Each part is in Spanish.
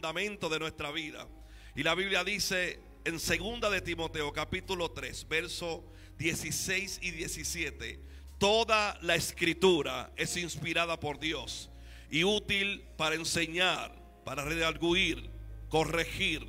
fundamento de nuestra vida. Y la Biblia dice en 2 de Timoteo capítulo 3 versos 16 y 17: toda la escritura es inspirada por Dios y útil para enseñar, para redarguir, corregir,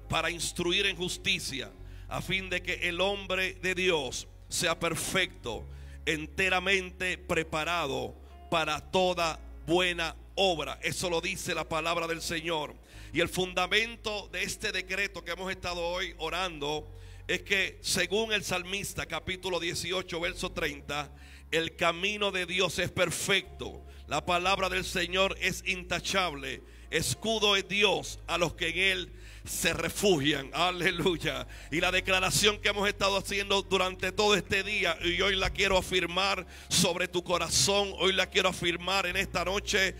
para instruir en justicia, a fin de que el hombre de Dios sea perfecto, enteramente preparado para toda buena obra. Eso lo dice la palabra del Señor. Y el fundamento de este decreto que hemos estado hoy orando es que, según el salmista capítulo 18 verso 30, el camino de Dios es perfecto, la palabra del Señor es intachable, escudo es Dios a los que en Él se refugian. Aleluya. Y la declaración que hemos estado haciendo durante todo este día, y hoy la quiero afirmar sobre tu corazón, hoy la quiero afirmar en esta noche: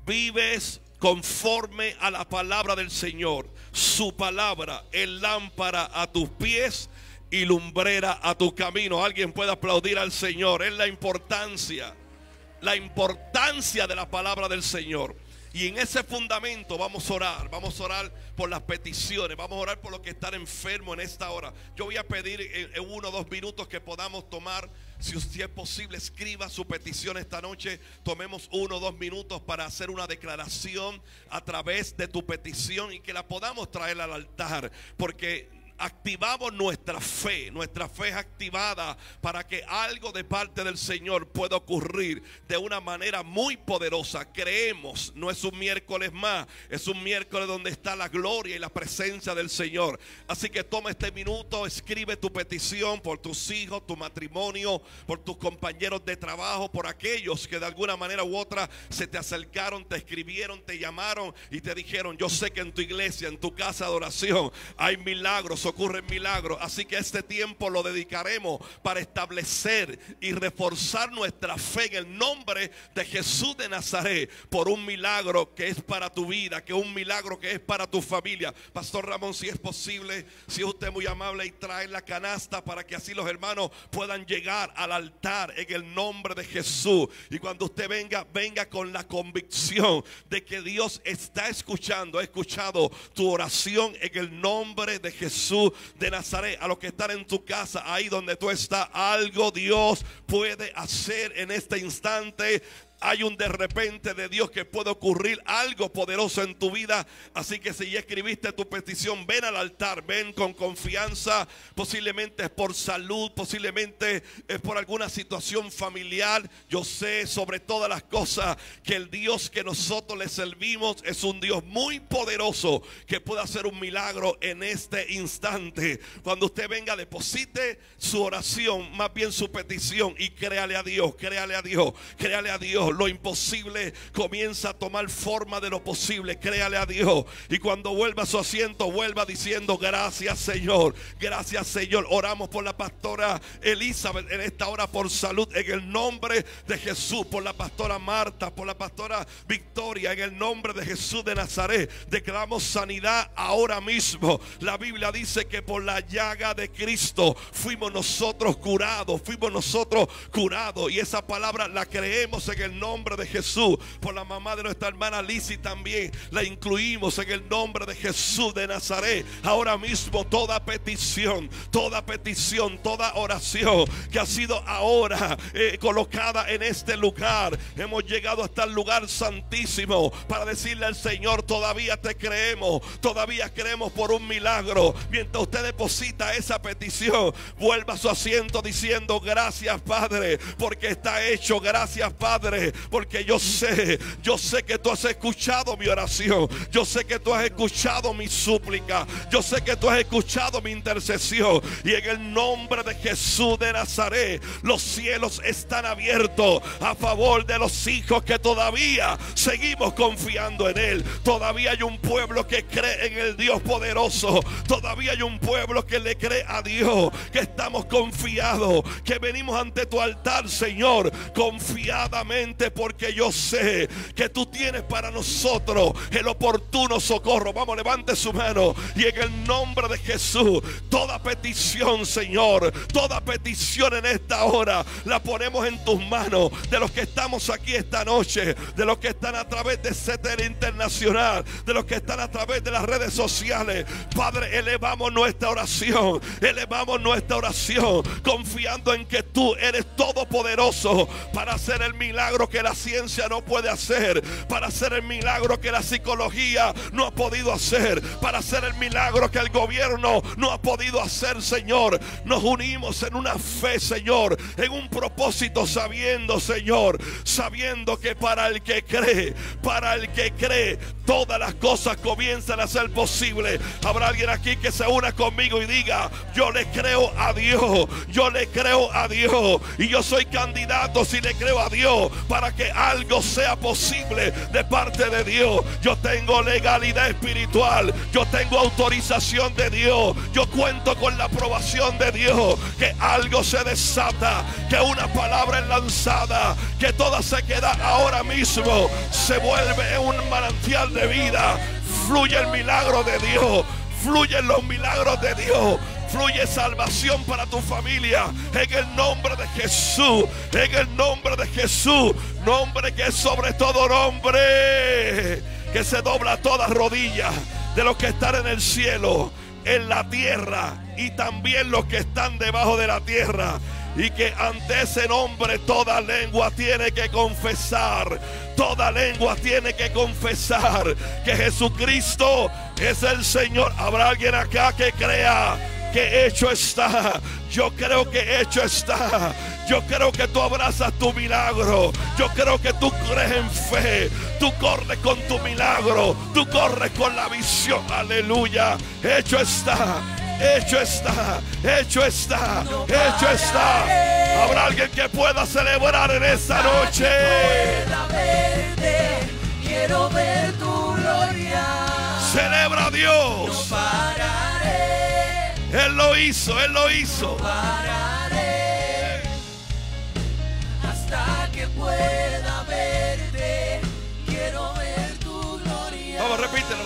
vives conforme a la palabra del Señor. Su palabra es lámpara a tus pies y lumbrera a tu camino. Alguien puede aplaudir al Señor. Es la importancia de la palabra del Señor. Y en ese fundamento vamos a orar por las peticiones, vamos a orar por los que están enfermos en esta hora. Yo voy a pedir en 1 o 2 minutos que podamos tomar, si es posible, escriba su petición esta noche. Tomemos 1 o 2 minutos para hacer una declaración a través de tu petición y que la podamos traer al altar, porque activamos nuestra fe es activada para que algo de parte del Señor pueda ocurrir de una manera muy poderosa. Creemos, no es un miércoles más, es un miércoles donde está la gloria y la presencia del Señor. Así que toma este minuto, escribe tu petición por tus hijos, tu matrimonio, por tus compañeros de trabajo, por aquellos que de alguna manera u otra se te acercaron, te escribieron, te llamaron y te dijeron: yo sé que en tu iglesia, en tu casa de oración hay milagros, ocurren milagros. Así que este tiempo lo dedicaremos para establecer y reforzar nuestra fe en el nombre de Jesús de Nazaret, por un milagro que es para tu vida, que es un milagro que es para tu familia. Pastor Ramón, si es posible, si es usted muy amable, y trae la canasta para que así los hermanos puedan llegar al altar en el nombre de Jesús. Y cuando usted venga con la convicción de que Dios está escuchando, ha escuchado tu oración en el nombre de Jesús de Nazaret. A los que están en tu casa, ahí donde tú estás, algo Dios puede hacer en este instante. Hay un de repente de Dios que puede ocurrir, algo poderoso en tu vida. Así que si ya escribiste tu petición, ven al altar, ven con confianza. Posiblemente es por salud, posiblemente es por alguna situación familiar. Yo sé sobre todas las cosas que el Dios que nosotros le servimos es un Dios muy poderoso, que puede hacer un milagro en este instante. Cuando usted venga, deposite su oración, más bien su petición, y créale a Dios, créale a Dios, créale a Dios. Lo imposible comienza a tomar forma de lo posible. Créale a Dios. Y cuando vuelva a su asiento, vuelva diciendo: gracias Señor, gracias Señor. Oramos por la pastora Elizabeth en esta hora por salud, en el nombre de Jesús. Por la pastora Marta, por la pastora Victoria, en el nombre de Jesús de Nazaret. Declaramos sanidad ahora mismo. La Biblia dice que por la llaga de Cristo fuimos nosotros curados, y esa palabra la creemos en el nombre de Jesús. Por la mamá de nuestra hermana Lizzy también la incluimos en el nombre de Jesús de Nazaret. Ahora mismo toda petición, toda oración que ha sido ahora colocada en este lugar, hemos llegado hasta el lugar santísimo para decirle al Señor: todavía te creemos, todavía creemos por un milagro. Mientras usted deposita esa petición, vuelva a su asiento diciendo: gracias Padre, porque está hecho. Gracias Padre, porque yo sé que tú has escuchado mi oración. Yo sé que tú has escuchado mi súplica. Yo sé que tú has escuchado mi intercesión. Y en el nombre de Jesús de Nazaret, los cielos están abiertos a favor de los hijos que todavía seguimos confiando en Él. Todavía hay un pueblo que cree en el Dios poderoso. Todavía hay un pueblo que le cree a Dios, que estamos confiados, que venimos ante tu altar, Señor, confiadamente fuerte porque yo sé que tú tienes para nosotros el oportuno socorro. Vamos, levante su mano y en el nombre de Jesús, toda petición, Señor, toda petición en esta hora la ponemos en tus manos, de los que estamos aquí esta noche, de los que están a través de CTL Internacional, de los que están a través de las redes sociales. Padre, elevamos nuestra oración, confiando en que tú eres todopoderoso para hacer el milagro que la ciencia no puede hacer, para hacer el milagro que la psicología no ha podido hacer, para hacer el milagro que el gobierno no ha podido hacer, Señor. Nos unimos en una fe, Señor, en un propósito, sabiendo, Señor, sabiendo que para el que cree, todas las cosas comienzan a ser posibles. Habrá alguien aquí que se una conmigo y diga: yo le creo a Dios, yo le creo a Dios, y yo soy candidato, si le creo a Dios, para que algo sea posible de parte de Dios. Yo tengo legalidad espiritual, yo tengo autorización de Dios, yo cuento con la aprobación de Dios, que algo se desata, que una palabra es lanzada, que toda sequedad ahora mismo se vuelve en un manantial de vida. Fluye el milagro de Dios, fluyen los milagros de Dios, fluye salvación para tu familia en el nombre de Jesús, en el nombre de Jesús, nombre que es sobre todo nombre, que se dobla toda rodilla de los que están en el cielo, en la tierra y también los que están debajo de la tierra, y que ante ese nombre toda lengua tiene que confesar, toda lengua tiene que confesar que Jesucristo es el Señor. Habrá alguien acá que crea que hecho está. Yo creo que hecho está. Yo creo que tú abrazas tu milagro. Yo creo que tú crees en fe. Tú corres con tu milagro. Tú corres con la visión. Aleluya. Hecho está. Hecho está, hecho está, hecho está. Habrá alguien que pueda celebrar en esta noche. Pueda verte, quiero ver tu gloria. Celebra a Dios. No pararé. Él lo hizo, Él lo hizo. No pararé hasta que pueda verte. Quiero ver tu gloria. Vamos, repítelo.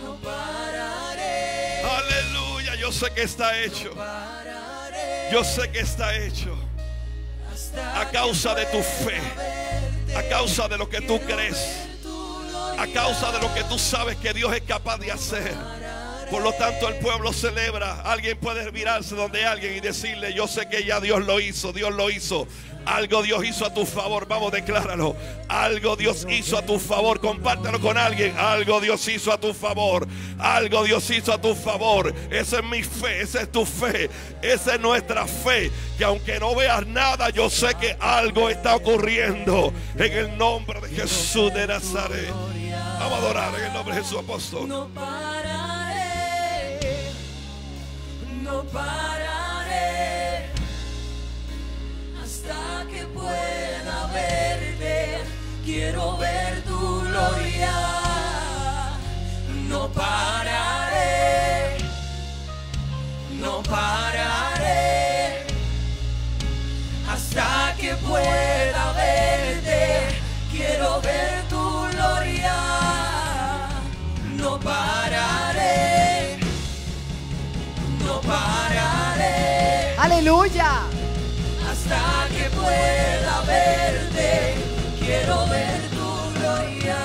No pararé. Aleluya, yo sé que está hecho. Yo sé que está hecho. A causa de tu fe, a causa de lo que tú crees, a causa de lo que tú sabes que Dios es capaz de hacer. Por lo tanto, el pueblo celebra. Alguien puede mirarse donde alguien y decirle: yo sé que ya Dios lo hizo, Dios lo hizo. Algo Dios hizo a tu favor. Vamos, decláralo. Algo Dios hizo a tu favor. Compártelo con alguien. Algo Dios hizo a tu favor. Algo Dios hizo a tu favor. Esa es mi fe, esa es tu fe, esa es nuestra fe. Que aunque no veas nada, yo sé que algo está ocurriendo. En el nombre de Jesús de Nazaret. Vamos a adorar en el nombre de Jesús, apóstol. No pararé, no pararé hasta que pueda verte. Quiero ver tu gloria. No pararé, no pararé hasta que pueda verte. Quiero ver tu gloria. No pararé, no pararé. Aleluya. Hasta que pueda verte. Quiero ver tu gloria.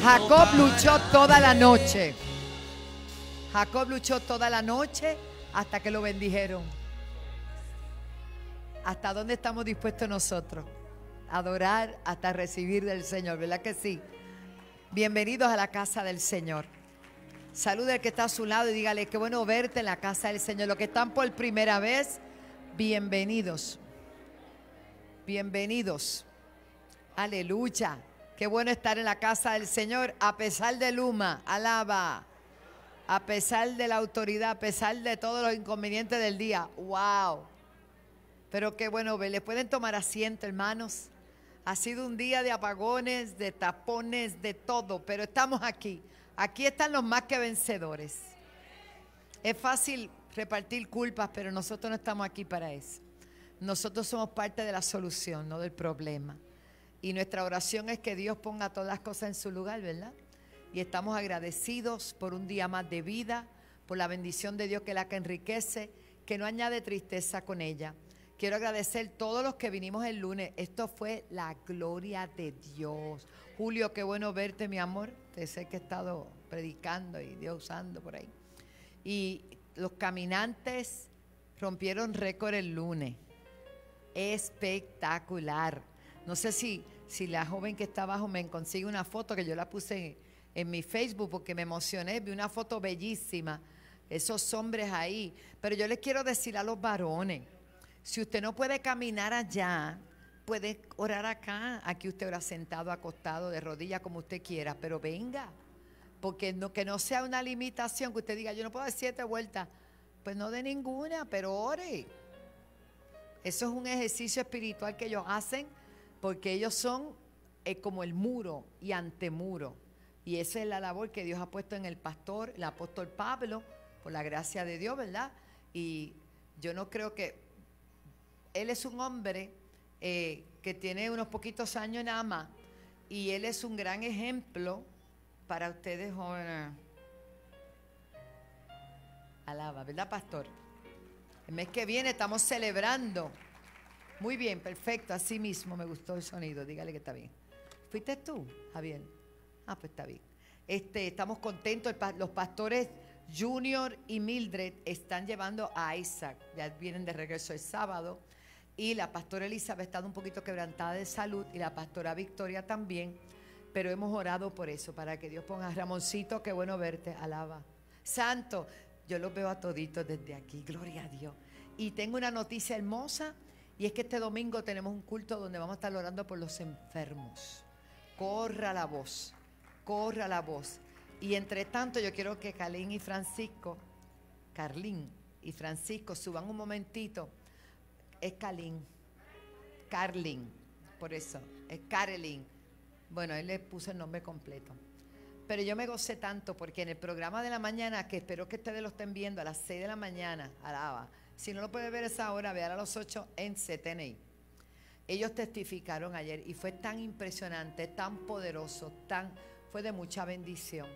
Jacob luchó toda la noche. Jacob luchó toda la noche hasta que lo bendijeron. ¿Hasta dónde estamos dispuestos nosotros? Adorar hasta recibir del Señor, ¿verdad que sí? Bienvenidos a la casa del Señor. Salude al que está a su lado y dígale: qué bueno verte en la casa del Señor. Los que están por primera vez, bienvenidos. Bienvenidos. Aleluya. Qué bueno estar en la casa del Señor a pesar de Luma. Alaba. A pesar de la autoridad, a pesar de todos los inconvenientes del día. Wow. Pero qué bueno ver. ¿Les pueden tomar asiento, hermanos? Ha sido un día de apagones, de tapones, de todo, pero estamos aquí. Aquí están los más que vencedores. Es fácil repartir culpas, pero nosotros no estamos aquí para eso. nosotros somos parte de la solución, no del problema. Y nuestra oración es que Dios ponga todas las cosas en su lugar, ¿verdad? Y estamos agradecidos por un día más de vida, por la bendición de Dios que es la que enriquece, que no añade tristeza con ella. Quiero agradecer a todos los que vinimos el lunes. Esto fue la gloria de Dios. Julio, qué bueno verte, mi amor. Te sé que he estado predicando y Dios usando por ahí. Y los caminantes rompieron récord el lunes. Espectacular. No sé si la joven que está abajo me consigue una foto, que yo la puse en mi Facebook porque me emocioné. Vi una foto bellísima. Esos hombres ahí. Pero yo les quiero decir a los varones, si usted no puede caminar allá, puede orar acá. Aquí usted ora sentado, acostado, de rodillas, como usted quiera, pero venga. Porque no, que no sea una limitación, que usted diga, yo no puedo dar 7 vueltas. Pues no de ninguna, pero ore. Eso es un ejercicio espiritual que ellos hacen, porque ellos son como el muro y antemuro. Y esa es la labor que Dios ha puesto en el pastor, el apóstol Pablo, por la gracia de Dios, ¿verdad? Y yo no creo que... Él es un hombre que tiene unos poquitos años nada más, y él es un gran ejemplo para ustedes jóvenes. Alaba, ¿verdad, pastor? El mes que viene estamos celebrando. Muy bien, perfecto, así mismo me gustó el sonido, dígale que está bien. ¿Fuiste tú, Javier? Ah, pues está bien. Estamos contentos, los pastores Junior y Mildred están llevando a Isaac, ya vienen de regreso el sábado. Y la pastora Elizabeth ha estado un poquito quebrantada de salud, y la pastora Victoria también, pero hemos orado por eso, para que Dios ponga. Ramoncito, qué bueno verte, alaba. Santo, yo los veo a toditos desde aquí, gloria a Dios. Y tengo una noticia hermosa, y es que este domingo tenemos un culto donde vamos a estar orando por los enfermos. Corra la voz, corra la voz. Y entre tanto yo quiero que Carlín y Francisco suban un momentito. Es Carlin, por eso, es Carolyn. Bueno, él le puso el nombre completo. Pero yo me gocé tanto porque en el programa de la mañana, que espero que ustedes lo estén viendo a las 6 de la mañana, alaba. Si no lo puede ver a esa hora, vean a las 8 en CTNI. Ellos testificaron ayer y fue tan impresionante, tan poderoso, fue de mucha bendición.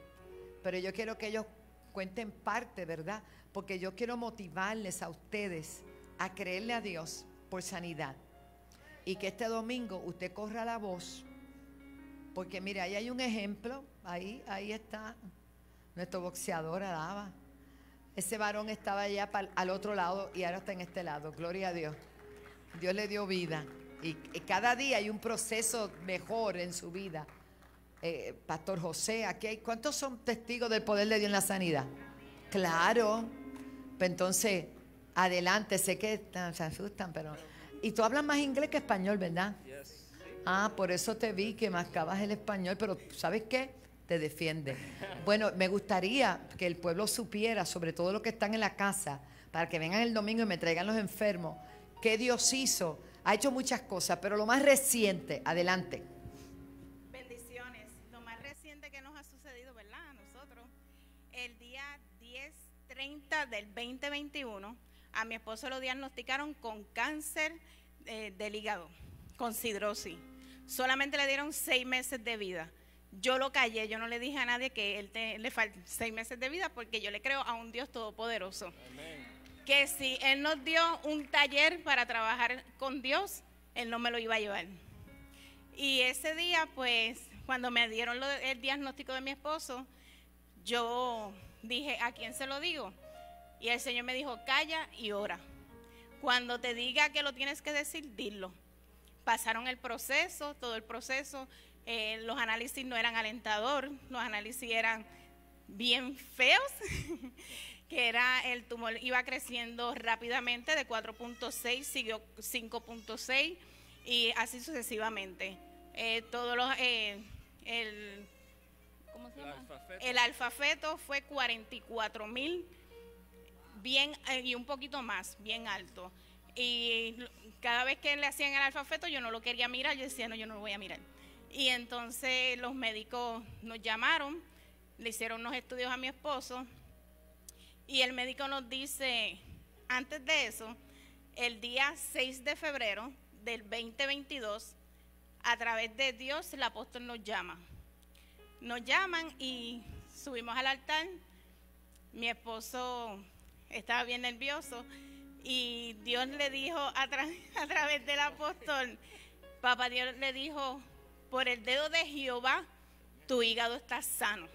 Pero yo quiero que ellos cuenten parte, ¿verdad? Porque yo quiero motivarles a ustedes a creerle a Dios por sanidad, y que este domingo usted corra la voz, porque mire, ahí hay un ejemplo, ahí está nuestro boxeador, alaba. Ese varón estaba allá al otro lado y ahora está en este lado, gloria a Dios. Dios le dio vida, y cada día hay un proceso mejor en su vida. Pastor José, aquí hay, ¿cuántos son testigos del poder de Dios en la sanidad? Claro, pues entonces adelante, sé que se asustan, pero... Y tú hablas más inglés que español, ¿verdad? Ah, por eso te vi que mascabas el español, pero ¿sabes qué? Te defiende. Bueno, me gustaría que el pueblo supiera, sobre todo los que están en la casa, para que vengan el domingo y me traigan los enfermos, que Dios hizo. Ha hecho muchas cosas, pero lo más reciente, adelante. Bendiciones. Lo más reciente que nos ha sucedido, ¿verdad? A nosotros, el día 10/30 del 2021, a mi esposo lo diagnosticaron con cáncer del hígado, con cirrosis. Solamente le dieron 6 meses de vida. Yo lo callé, yo no le dije a nadie que él le faltan 6 meses de vida, porque yo le creo a un Dios todopoderoso. Amén. Que si Él nos dio un taller para trabajar con Dios, Él no me lo iba a llevar. Y ese día, pues, cuando me dieron el diagnóstico de mi esposo, yo dije, ¿a quién se lo digo? Y el Señor me dijo, calla y ora. Cuando te diga que lo tienes que decir, dilo. Pasaron el proceso, todo el proceso. Los análisis no eran alentador, los análisis eran bien feos, que era el tumor iba creciendo rápidamente, de 4.6 siguió 5.6 y así sucesivamente. ¿Cómo se llama? El alfafeto fue 44,000, bien, y un poquito más, bien alto. Y cada vez que le hacían el alfafeto yo no lo quería mirar, yo decía, no, yo no lo voy a mirar. Y entonces los médicos nos llamaron, le hicieron unos estudios a mi esposo y el médico nos dice, antes de eso, el día 6 de febrero del 2022, a través de Dios, el apóstol nos llama. Nos llaman y subimos al altar. Mi esposo estaba bien nervioso y Dios le dijo a través del apóstol, Papá Dios le dijo, por el dedo de Jehová, tu hígado está sano.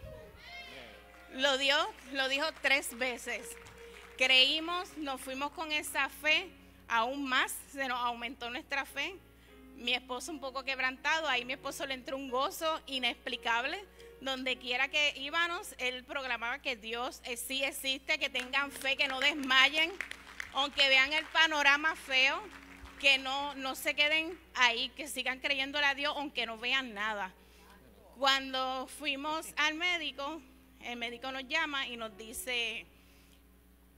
Lo dijo 3 veces. Creímos, nos fuimos con esa fe, aún más se nos aumentó nuestra fe. Mi esposo un poco quebrantado, ahí mi esposo le entró un gozo inexplicable. Donde quiera que íbamos, él programaba que Dios sí existe, que tengan fe, que no desmayen, aunque vean el panorama feo, que no se queden ahí, que sigan creyéndole a Dios, aunque no vean nada. Cuando fuimos al médico, el médico nos llama y nos dice,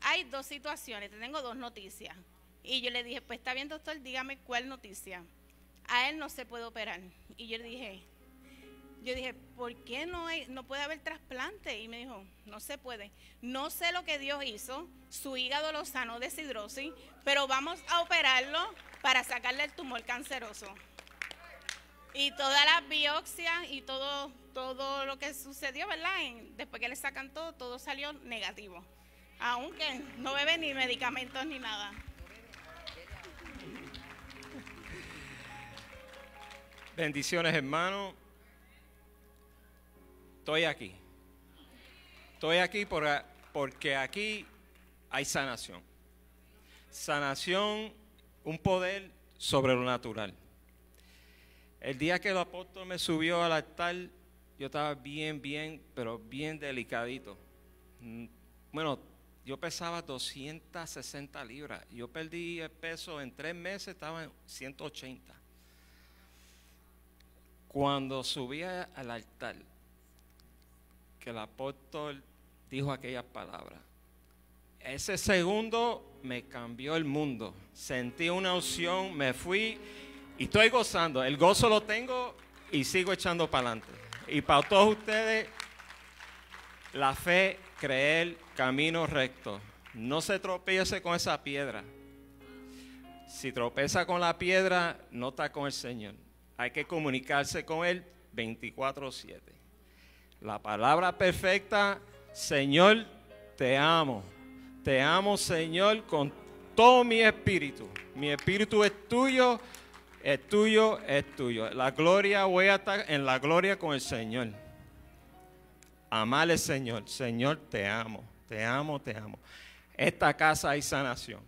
hay 2 situaciones, te tengo 2 noticias. Y yo le dije, pues está bien, doctor, dígame cuál noticia. A él no se puede operar. Y yo dije, ¿por qué no puede haber trasplante? Y me dijo, no se puede. No sé lo que Dios hizo, su hígado lo sanó de cirrosis, pero vamos a operarlo para sacarle el tumor canceroso. Y todas las biopsias y todo lo que sucedió, ¿verdad? Después que le sacan todo salió negativo. Aunque no bebe ni medicamentos ni nada. Bendiciones, hermano. Estoy aquí porque aquí hay sanación. Sanación, un poder sobre lo natural. El día que el apóstol me subió al altar, yo estaba pero bien delicadito. Bueno, yo pesaba 260 libras. Yo perdí el peso en 3 meses, estaba en 180. Cuando subí al altar, que el apóstol dijo aquellas palabras, ese segundo me cambió el mundo. Sentí una unción, me fui y estoy gozando. El gozo lo tengo y sigo echando para adelante. Y para todos ustedes, la fe, creer, camino recto. No se tropiece con esa piedra. Si tropeza con la piedra, no está con el Señor. Hay que comunicarse con Él 24/7. La palabra perfecta, Señor, te amo. Te amo, Señor, con todo mi espíritu. Mi espíritu es tuyo, es tuyo, es tuyo. La gloria, voy a estar en la gloria con el Señor. Amarle, Señor. Señor, te amo, te amo, te amo. Esta casa hay sanación.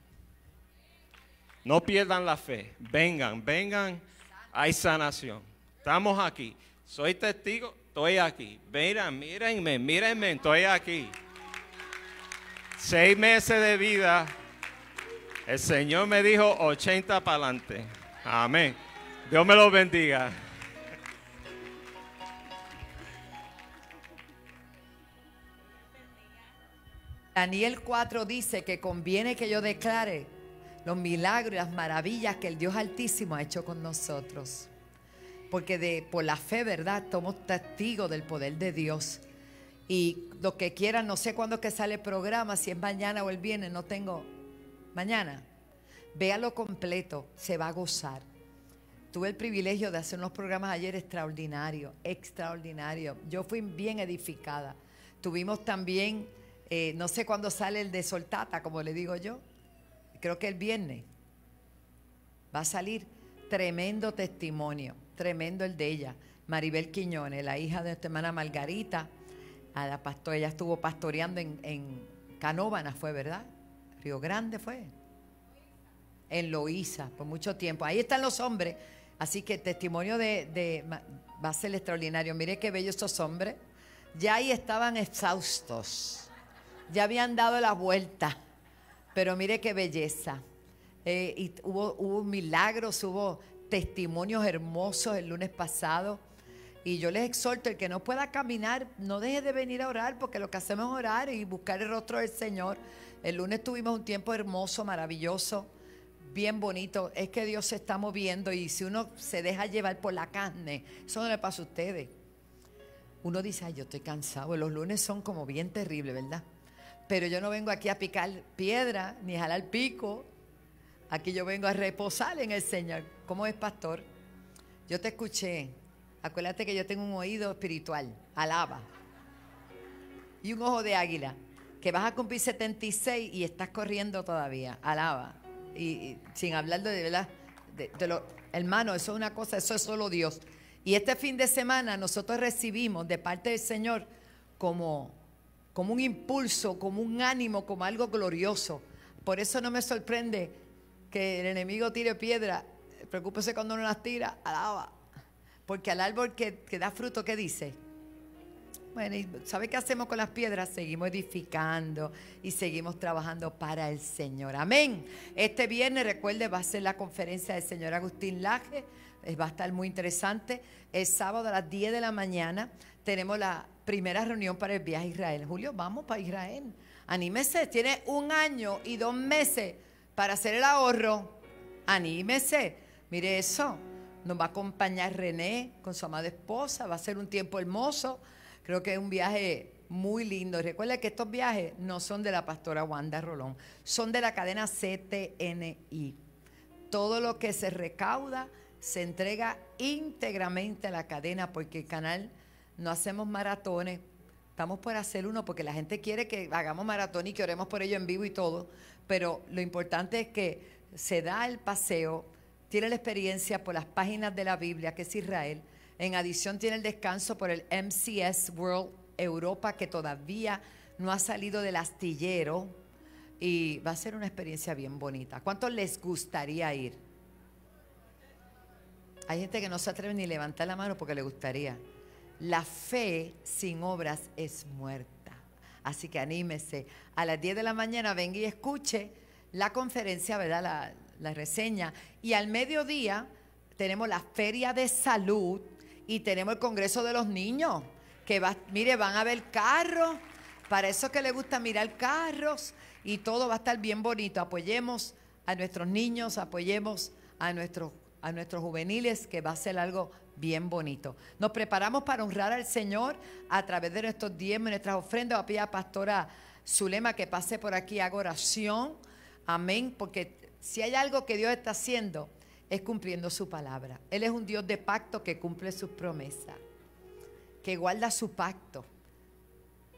No pierdan la fe. Vengan, hay sanación. Estamos aquí. Soy testigo, estoy aquí. Mírenme, estoy aquí. 6 meses de vida. El Señor me dijo 80 para adelante. Amén. Dios me los bendiga. Daniel 4 dice que conviene que yo declare los milagros y las maravillas que el Dios Altísimo ha hecho con nosotros. Porque por la fe, ¿verdad? Somos testigos del poder de Dios. Y los que quieran, no sé cuándo es que sale el programa, si es mañana o el viernes, no tengo. Mañana. Véalo completo, se va a gozar. Tuve el privilegio de hacer unos programas ayer extraordinarios. Yo fui bien edificada. Tuvimos también, no sé cuándo sale el de Soltata, como le digo yo. Creo que el viernes va a salir tremendo testimonio, tremendo el de ella. Maribel Quiñones, la hija de nuestra hermana Margarita, ella estuvo pastoreando en Canóvanas, fue, ¿verdad? Río Grande fue. En Loíza, por mucho tiempo. Ahí están los hombres. Así que el testimonio va a ser extraordinario. Mire qué bellos estos hombres. Ya ahí estaban exhaustos. Ya habían dado la vuelta. Pero mire qué belleza. Y hubo milagros, hubo testimonios hermosos el lunes pasado. Y yo les exhorto, el que no pueda caminar, no deje de venir a orar, porque lo que hacemos es orar y buscar el rostro del Señor. El lunes tuvimos un tiempo hermoso, maravilloso, bien bonito. Es que Dios se está moviendo, y si uno se deja llevar por la carne, eso no le pasa a ustedes. Uno dice, ay, yo estoy cansado. Los lunes son como bien terribles, ¿verdad? Pero yo no vengo aquí a picar piedra, ni a jalar pico. Aquí yo vengo a reposar en el Señor. ¿Cómo es, pastor? Yo te escuché. Acuérdate que yo tengo un oído espiritual. Alaba. Y un ojo de águila. Que vas a cumplir 76 y estás corriendo todavía. Alaba. Y sin hablar de verdad, hermano, eso es una cosa, eso es solo Dios. Y este fin de semana nosotros recibimos de parte del Señor como un impulso, como un ánimo, como algo glorioso. Por eso no me sorprende que el enemigo tire piedra. Preocúpese cuando no las tira, alaba. Porque al árbol que da fruto, ¿qué dice? Bueno, ¿y sabe qué hacemos con las piedras? Seguimos edificando y seguimos trabajando para el Señor. Amén. Este viernes, recuerde, va a ser la conferencia del señor Agustín Laje. Va a estar muy interesante. El sábado a las 10 de la mañana tenemos la primera reunión para el viaje a Israel. Julio, vamos para Israel. Anímese, tiene 1 año y 2 meses para hacer el ahorro. Anímese. Mire eso. Nos va a acompañar René con su amada esposa. Va a ser un tiempo hermoso. Creo que es un viaje muy lindo. Recuerda que estos viajes no son de la pastora Wanda Rolón, son de la cadena CTNI. Todo lo que se recauda se entrega íntegramente a la cadena, porque el canal no hacemos maratones. Estamos por hacer uno porque la gente quiere que hagamos maratón y que oremos por ello en vivo y todo. Pero lo importante es que se da el paseo, tiene la experiencia por las páginas de la Biblia, que es Israel. En adición tiene el descanso por el MCS World Europa, que todavía no ha salido del astillero, y va a ser una experiencia bien bonita. ¿Cuántos les gustaría ir? Hay gente que no se atreve ni a levantar la mano porque le gustaría. La fe sin obras es muerta. Así que anímese. A las 10 de la mañana venga y escuche la conferencia, ¿verdad? La reseña. Y al mediodía tenemos la feria de salud. Y tenemos el Congreso de los Niños, que mire, van a ver carros, para eso que les gusta mirar carros, y todo va a estar bien bonito. Apoyemos a nuestros niños, apoyemos a nuestros juveniles, que va a ser algo bien bonito. Nos preparamos para honrar al Señor a través de nuestros diezmos y nuestras ofrendas. Voy a pedir a la pastora Zulema que pase por aquí, haga oración. Amén, porque si hay algo que Dios está haciendo, es cumpliendo su palabra. Él es un Dios de pacto que cumple sus promesas, que guarda su pacto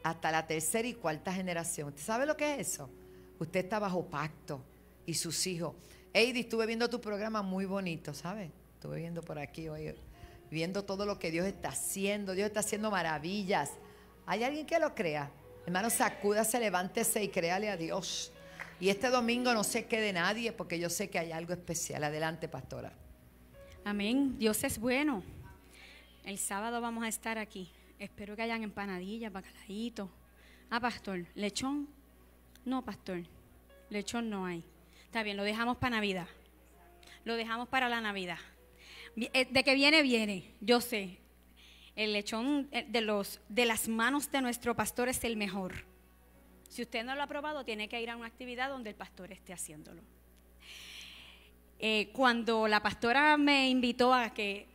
hasta la 3ª y 4ª generación. ¿Usted sabe lo que es eso? Usted está bajo pacto y sus hijos. Heidi, estuve viendo tu programa muy bonito, ¿sabes? Estuve viendo por aquí hoy, viendo todo lo que Dios está haciendo. Dios está haciendo maravillas. ¿Hay alguien que lo crea? Hermano, sacúdase, levántese y créale a Dios. Y este domingo no se quede nadie, porque yo sé que hay algo especial. Adelante, pastora. Amén. Dios es bueno. El sábado vamos a estar aquí. Espero que hayan empanadillas, bacalaíto. Ah, pastor, ¿lechón? No, pastor, lechón no hay. Está bien, lo dejamos para Navidad. Lo dejamos para la Navidad. De que viene, viene. Yo sé. El lechón de las manos de nuestro pastor es el mejor. Si usted no lo ha probado, tiene que ir a una actividad donde el pastor esté haciéndolo. Cuando la pastora me invitó a que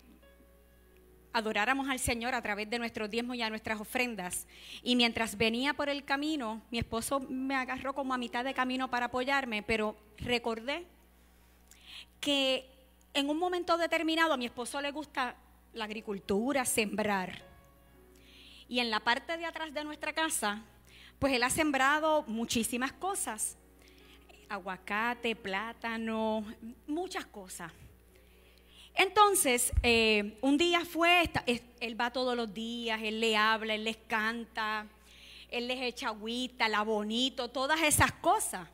adoráramos al Señor a través de nuestros diezmos y a nuestras ofrendas, y mientras venía por el camino, mi esposo me agarró como a mitad de camino para apoyarme, pero recordé que en un momento determinado a mi esposo le gusta la agricultura, sembrar. Y en la parte de atrás de nuestra casa, pues él ha sembrado muchísimas cosas, aguacate, plátano, muchas cosas. Entonces, un día él va todos los días, él le habla, él les canta, él les echa agüita, la bonito, todas esas cosas.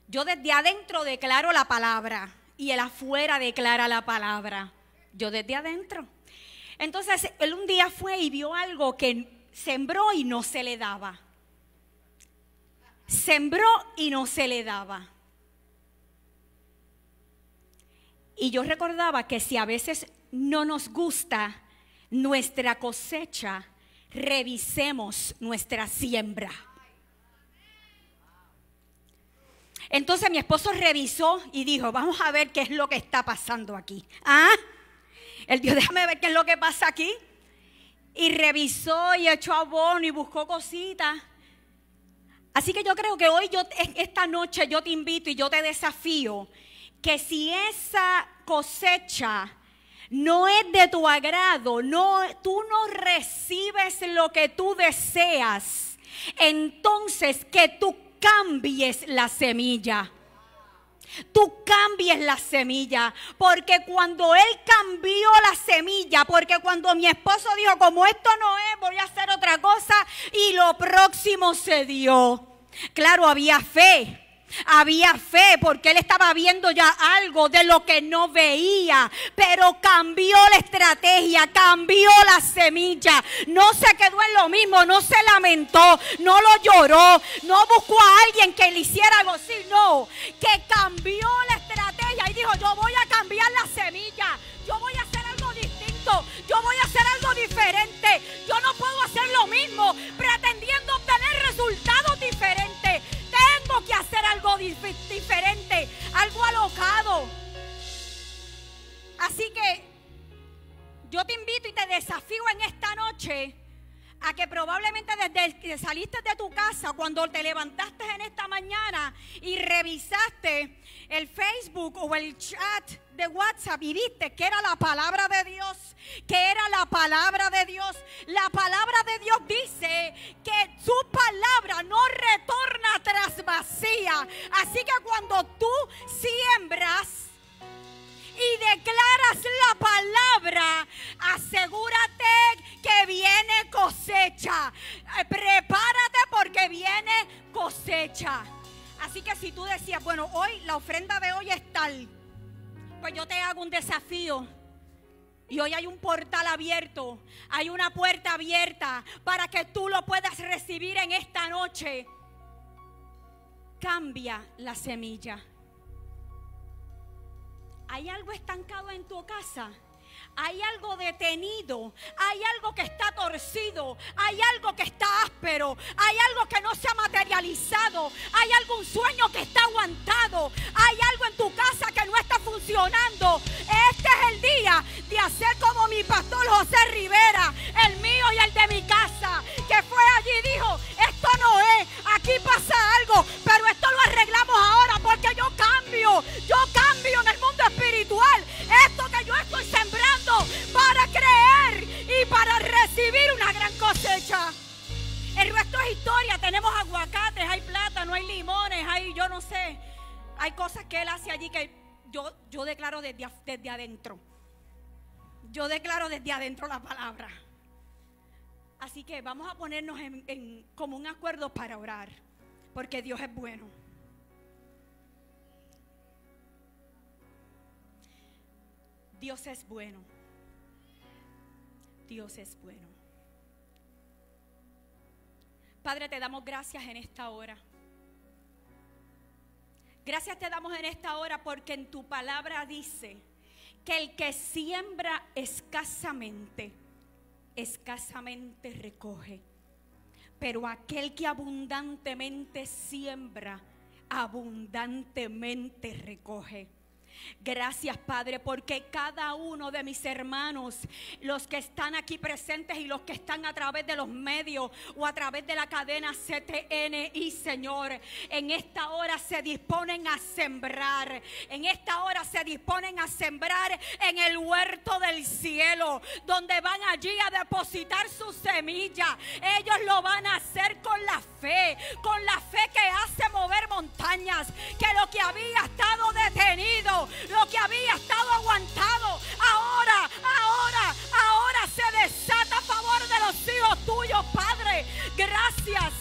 Yo desde adentro declaro la palabra y él afuera declara la palabra. Yo desde adentro. Entonces, él un día fue y vio algo que sembró y no se le daba. Sembró y no se le daba. Y yo recordaba que si a veces no nos gusta nuestra cosecha, revisemos nuestra siembra. Entonces mi esposo revisó y dijo, vamos a ver qué es lo que está pasando aquí. Él dijo, déjame ver qué es lo que pasa aquí. Y revisó y echó abono y buscó cositas. Así que yo creo que hoy, esta noche, yo te invito y yo te desafío que si esa cosecha no es de tu agrado, tú no recibes lo que tú deseas, entonces que tú cambies la semilla. Tú cambies la semilla, porque cuando él cambió la semilla, porque cuando mi esposo dijo, como esto no es, voy a hacer otra cosa, y lo próximo se dio. Claro, había fe porque él estaba viendo ya algo de lo que no veía, pero cambió la estrategia, cambió la semilla, no se quedó en lo mismo, no se lamentó, no lo lloró, no buscó a alguien que le hiciera algo así, no, que cambió la estrategia y dijo, yo voy a cambiar la semilla, yo voy a hacer algo distinto, yo voy a hacer algo diferente, yo no puedo hacer lo mismo pretendiendo obtener resultados diferentes. Tengo que hacer algo diferente, algo alocado. Así que yo te invito y te desafío en esta noche a que probablemente desde que saliste de tu casa, cuando te levantaste en esta mañana y revisaste el Facebook o el chat de WhatsApp y viste que era la palabra de Dios, la palabra de Dios dice que su palabra no retorna tras vacía. Así que cuando tú siembras y declaras la palabra, asegúrate que viene cosecha. Prepárate porque viene cosecha. Así que si tú decías, bueno, hoy la ofrenda de hoy es tal, pues yo te hago un desafío. Y hoy hay un portal abierto, hay una puerta abierta para que tú lo puedas recibir en esta noche. Cambia la semilla. ¿Hay algo estancado en tu casa? ¿Hay algo detenido? ¿Hay algo que está torcido? ¿Hay algo que está áspero? ¿Hay algo que no se ha materializado? ¿Hay algún sueño que está aguantado? ¿Hay algo en tu casa que no está funcionando? Este es el día de hacer como mi pastor José Rivera, el mío y el de mi casa, que fue allí y dijo, esto no es, aquí pasa algo, pero esto lo arreglamos ahora porque yo cambio en el mundo espiritual. Esto que yo estoy sembrando para creer y para recibir una gran cosecha. El resto es historia. Tenemos aguacates, hay plátano, hay limones, hay yo no sé, hay cosas que él hace allí que yo declaro desde adentro. Yo declaro desde adentro la palabra. Así que vamos a ponernos en común acuerdo para orar, porque Dios es bueno. Dios es bueno. Dios es bueno. Padre, te damos gracias en esta hora. Gracias te damos en esta hora porque en tu palabra dice que el que siembra escasamente recoge. Pero aquel que abundantemente siembra, abundantemente recoge. Gracias, Padre, porque cada uno de mis hermanos, los que están aquí presentes y los que están a través de los medios o a través de la cadena CTNI, Señor, en esta hora se disponen a sembrar. En esta hora se disponen a sembrar en el huerto del cielo, donde van allí a depositar su semilla. Ellos lo van a hacer con la fe que hace mover montañas, que lo que había estado detenido, lo que había estado aguantado, ahora se desata a favor de los hijos tuyos, Padre. Gracias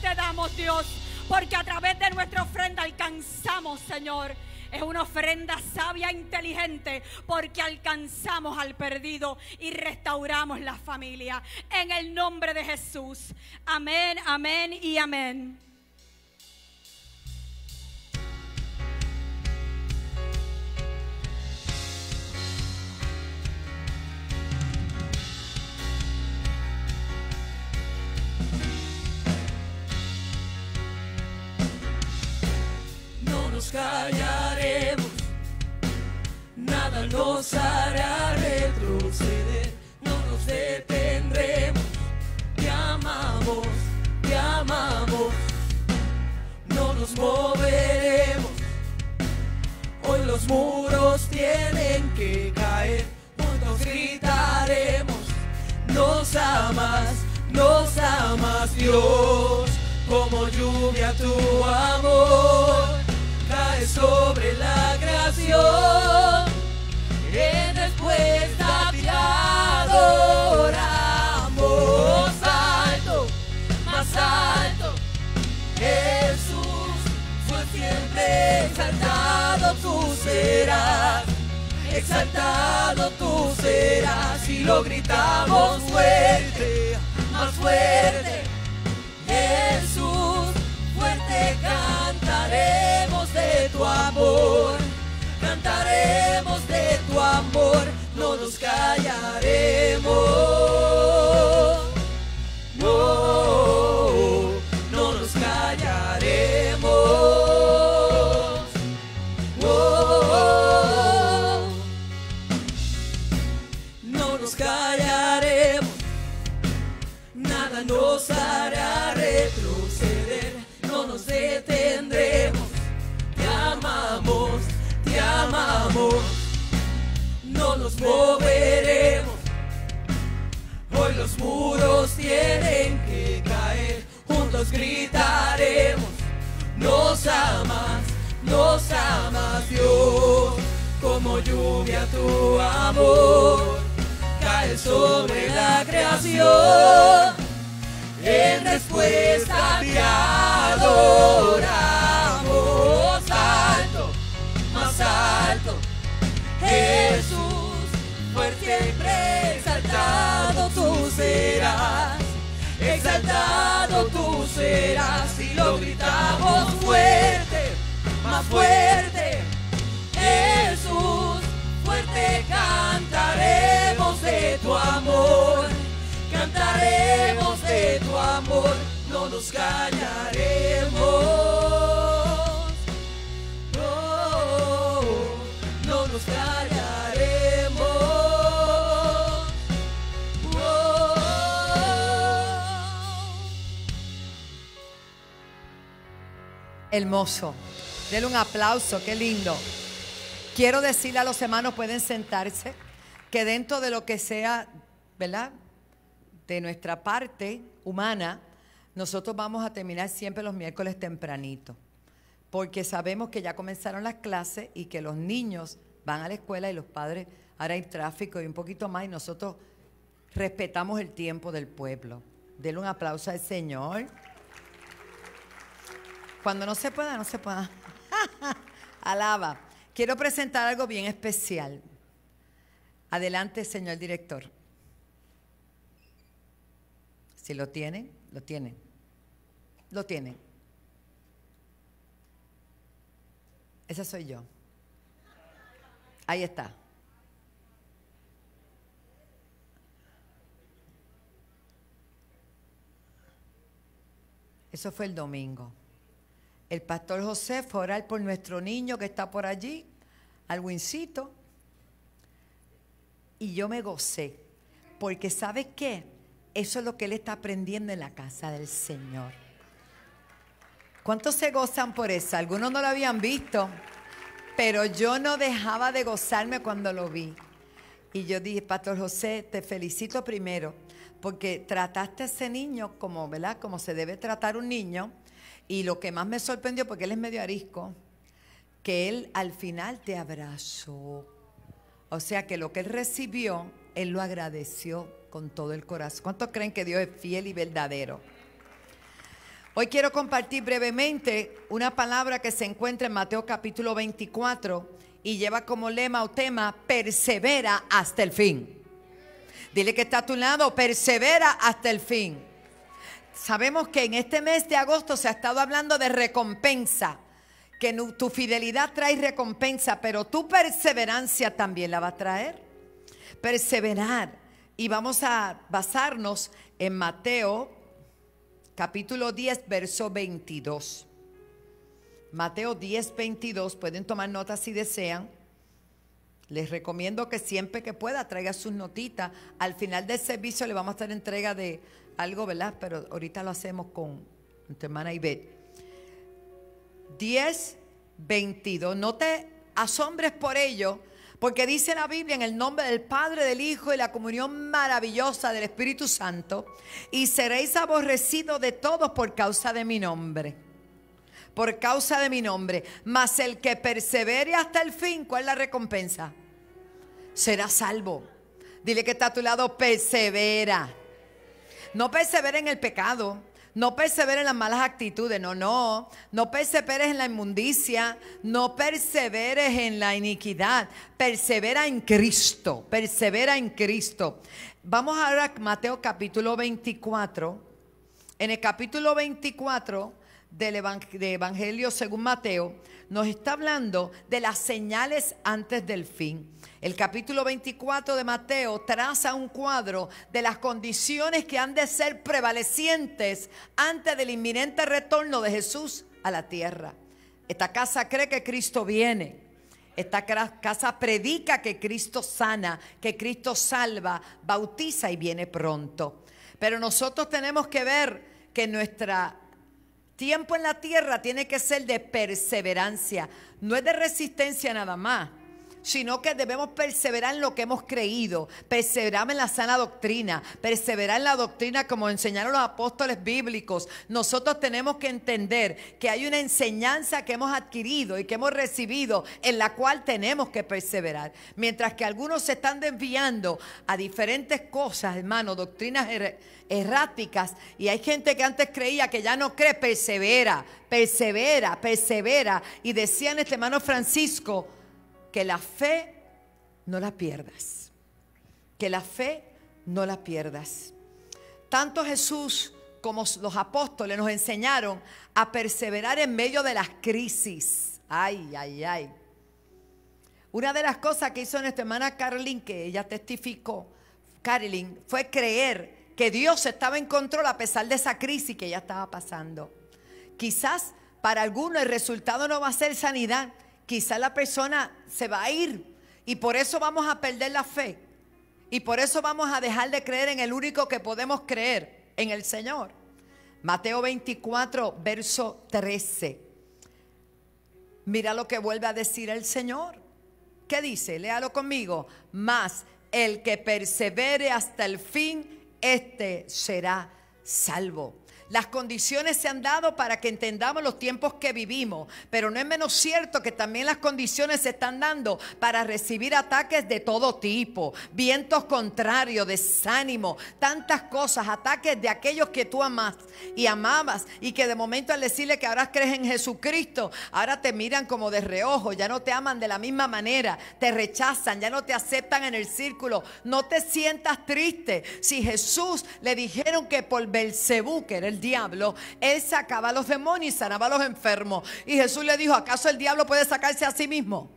te damos, Dios, porque a través de nuestra ofrenda alcanzamos, Señor. Es una ofrenda sabia e inteligente porque alcanzamos al perdido y restauramos la familia. En el nombre de Jesús. Amén, amén y amén. Nos callaremos, nada nos hará retroceder, no nos detendremos, te amamos, no nos moveremos, amas, Dios, como lluvia tu amor cae sobre la creación. En respuesta te adoramos, alto, más alto, Jesús, por siempre exaltado tú serás. Exaltado tú serás, y lo gritamos fuerte, más fuerte. Jesús, fuerte cantaremos de tu amor, cantaremos de tu amor, no nos callaremos. No, no nos callaremos. Callaremos, nada nos hará retroceder, no nos detendremos. Te amamos, no nos moveremos. Hoy los muros tienen que caer, juntos gritaremos. Nos amas Dios, como lluvia tu amor cae sobre la creación. En respuesta te adoramos, alto, más alto, Jesús, por siempre exaltado tú serás, exaltado tú serás, y lo gritamos fuerte, más fuerte, Jesús, fuerte cantaremos de tu amor, cantaremos de tu amor, no nos callaremos. No, no nos callaremos. Hermoso. Denle un aplauso, qué lindo. Quiero decirle a los hermanos, pueden sentarse, que dentro de lo que sea, ¿verdad?, de nuestra parte humana, nosotros vamos a terminar siempre los miércoles tempranito, porque sabemos que ya comenzaron las clases y que los niños van a la escuela y los padres, ahora hay tráfico y un poquito más, y nosotros respetamos el tiempo del pueblo. Denle un aplauso al Señor. Cuando no se pueda, no se pueda. Alaba. Quiero presentar algo bien especial. Adelante, señor director. Si lo tienen, lo tienen. Lo tienen. Esa soy yo. Ahí está. Eso fue el domingo. El pastor José fue a orar por nuestro niño que está por allí, Alwincito. Y yo me gocé, porque ¿sabes qué? Eso es lo que él está aprendiendo en la casa del Señor. ¿Cuántos se gozan por eso? Algunos no lo habían visto, pero yo no dejaba de gozarme cuando lo vi. Y yo dije, pastor José, te felicito primero, porque trataste a ese niño como, ¿verdad?, como se debe tratar un niño. Y lo que más me sorprendió, porque él es medio arisco, que él al final te abrazó. O sea que lo que él recibió, él lo agradeció con todo el corazón. ¿Cuántos creen que Dios es fiel y verdadero? Hoy quiero compartir brevemente una palabra que se encuentra en Mateo capítulo 24 y lleva como lema o tema, persevera hasta el fin. Dile que está a tu lado, persevera hasta el fin. Sabemos que en este mes de agosto se ha estado hablando de recompensa, que tu fidelidad trae recompensa, pero tu perseverancia también la va a traer. Perseverar. Y vamos a basarnos en Mateo capítulo 10, verso 22. Mateo 10, 22. Pueden tomar notas si desean. Les recomiendo que siempre que pueda traiga sus notitas. Al final del servicio le vamos a hacer entrega de algo, ¿verdad? Pero ahorita lo hacemos con nuestra hermana Ivette. 10, 22. No te asombres por ello, Porque dice la Biblia, en el nombre del Padre, del Hijo y la comunión maravillosa del Espíritu Santo, y seréis aborrecidos de todos por causa de mi nombre. Por causa de mi nombre. Mas el que persevere hasta el fin, ¿cuál es la recompensa? Será salvo. Dile que está a tu lado, persevera. No persevera en el pecado. No perseveres en las malas actitudes, no perseveres en la inmundicia, no perseveres en la iniquidad, persevera en Cristo, persevera en Cristo. Vamos ahora a Mateo capítulo 24. En el capítulo 24 del Evangelio según Mateo, nos está hablando de las señales antes del fin. El capítulo 24 de Mateo traza un cuadro de las condiciones que han de ser prevalecientes antes del inminente retorno de Jesús a la tierra. Esta casa cree que Cristo viene. Esta casa predica que Cristo sana, que Cristo salva, bautiza y viene pronto. Pero nosotros tenemos que ver que nuestro tiempo en la tierra tiene que ser de perseverancia. No es de resistencia nada más, sino que debemos perseverar en lo que hemos creído, perseverar en la sana doctrina, perseverar en la doctrina como enseñaron los apóstoles bíblicos. Nosotros tenemos que entender que hay una enseñanza que hemos adquirido y que hemos recibido en la cual tenemos que perseverar. Mientras que algunos se están desviando a diferentes cosas, hermano, doctrinas erráticas, y hay gente que antes creía que ya no cree, persevera. Y decía este hermano Francisco, que la fe no la pierdas. Que la fe no la pierdas. Tanto Jesús como los apóstoles nos enseñaron a perseverar en medio de las crisis. Ay. Una de las cosas que hizo nuestra hermana Carolyn, que ella testificó, Carolyn, fue creer que Dios estaba en control a pesar de esa crisis que ella estaba pasando. Quizás para algunos el resultado no va a ser sanidad. Quizás la persona se va a ir y por eso vamos a perder la fe. Y por eso vamos a dejar de creer en el único que podemos creer, en el Señor. Mateo 24, verso 13. Mira lo que vuelve a decir el Señor. ¿Qué dice? Léalo conmigo. Mas el que persevere hasta el fin, este será salvo. Las condiciones se han dado para que entendamos los tiempos que vivimos, pero no es menos cierto que también las condiciones se están dando para recibir ataques de todo tipo, vientos contrarios, desánimo, tantas cosas, ataques de aquellos que tú amas y amabas y que de momento al decirle que ahora crees en Jesucristo, ahora te miran como de reojo, ya no te aman de la misma manera, te rechazan, ya no te aceptan en el círculo. No te sientas triste. Si Jesús le dijeron que por Belcebú, que era el diablo, él sacaba a los demonios y sanaba a los enfermos, y Jesús le dijo, ¿acaso el diablo puede sacarse a sí mismo?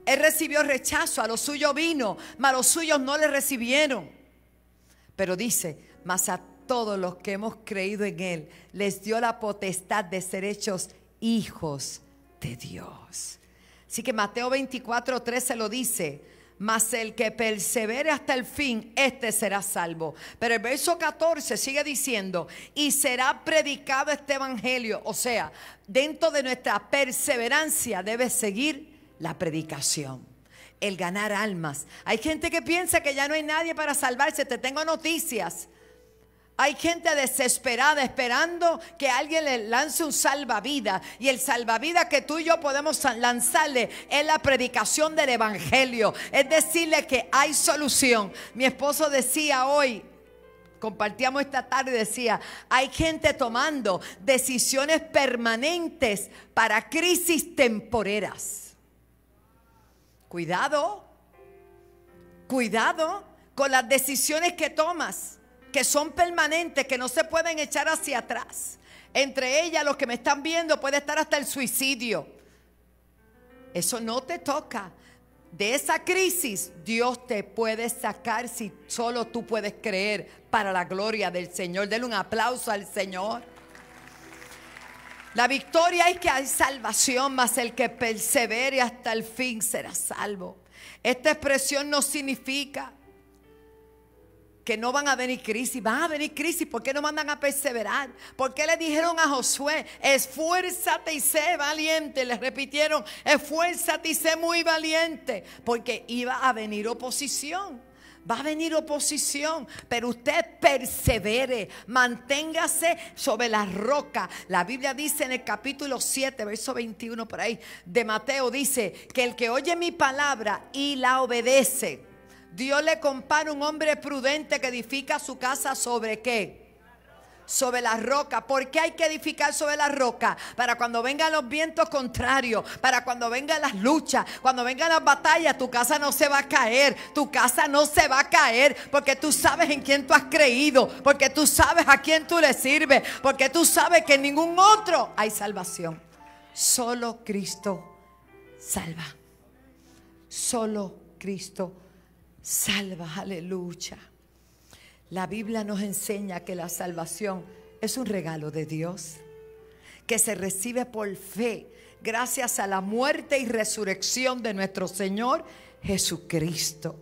Él recibió rechazo, a los suyos vino, mas los suyos no le recibieron. Pero dice, mas a todos los que hemos creído en él les dio la potestad de ser hechos hijos de Dios. Así que Mateo 24:13 lo dice, mas el que persevere hasta el fin, este será salvo. Pero el verso 14 sigue diciendo, y será predicado este evangelio. O sea, dentro de nuestra perseverancia debe seguir la predicación, el ganar almas. Hay gente que piensa que ya no hay nadie para salvarse. Te tengo noticias. Hay gente desesperada esperando que alguien le lance un salvavidas, y el salvavidas que tú y yo podemos lanzarle es la predicación del evangelio, es decirle que hay solución. Mi esposo decía hoy, compartíamos esta tarde, decía, hay gente tomando decisiones permanentes para crisis temporeras. Cuidado con las decisiones que tomas, que son permanentes, que no se pueden echar hacia atrás. Entre ellas, los que me están viendo, puede estar hasta el suicidio. Eso no te toca. De esa crisis Dios te puede sacar si solo tú puedes creer, para la gloria del Señor. Denle un aplauso al Señor. La victoria es que hay salvación, mas el que persevere hasta el fin será salvo. Esta expresión no significa que no van a venir crisis. Van a venir crisis. ¿Por qué no mandan a perseverar? ¿Por qué le dijeron a Josué, esfuérzate y sé valiente? Le repitieron, esfuérzate y sé muy valiente. Porque iba a venir oposición. Va a venir oposición, pero usted persevere, manténgase sobre la roca. La Biblia dice en el capítulo 7, verso 21 por ahí, de Mateo, dice que el que oye mi palabra y la obedece, Dios le compara a un hombre prudente que edifica su casa ¿sobre qué? Sobre la roca. ¿Por qué hay que edificar sobre la roca? Para cuando vengan los vientos contrarios, para cuando vengan las luchas, cuando vengan las batallas, tu casa no se va a caer. Tu casa no se va a caer porque tú sabes en quién tú has creído, porque tú sabes a quién tú le sirves, porque tú sabes que en ningún otro hay salvación. Solo Cristo salva. Solo Cristo salva. Aleluya. La Biblia nos enseña que la salvación es un regalo de Dios, que se recibe por fe, gracias a la muerte y resurrección de nuestro Señor Jesucristo.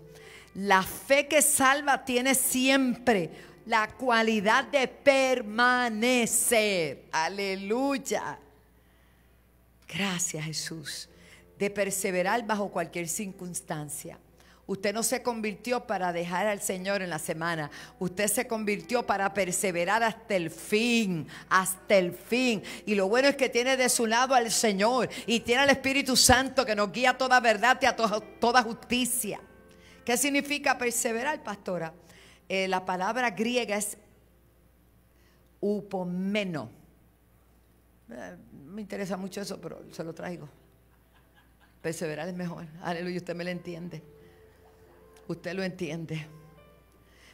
La fe que salva tiene siempre la cualidad de permanecer. Aleluya. Gracias, Jesús. De perseverar bajo cualquier circunstancia. Usted no se convirtió para dejar al Señor en la semana. Usted se convirtió para perseverar hasta el fin. Hasta el fin. Y lo bueno es que tiene de su lado al Señor. Y tiene al Espíritu Santo que nos guía a toda verdad y a toda justicia. ¿Qué significa perseverar, pastora? La palabra griega es upomeno. Me interesa mucho eso, pero se lo traigo. Perseverar es mejor. Aleluya, usted me lo entiende. Usted lo entiende.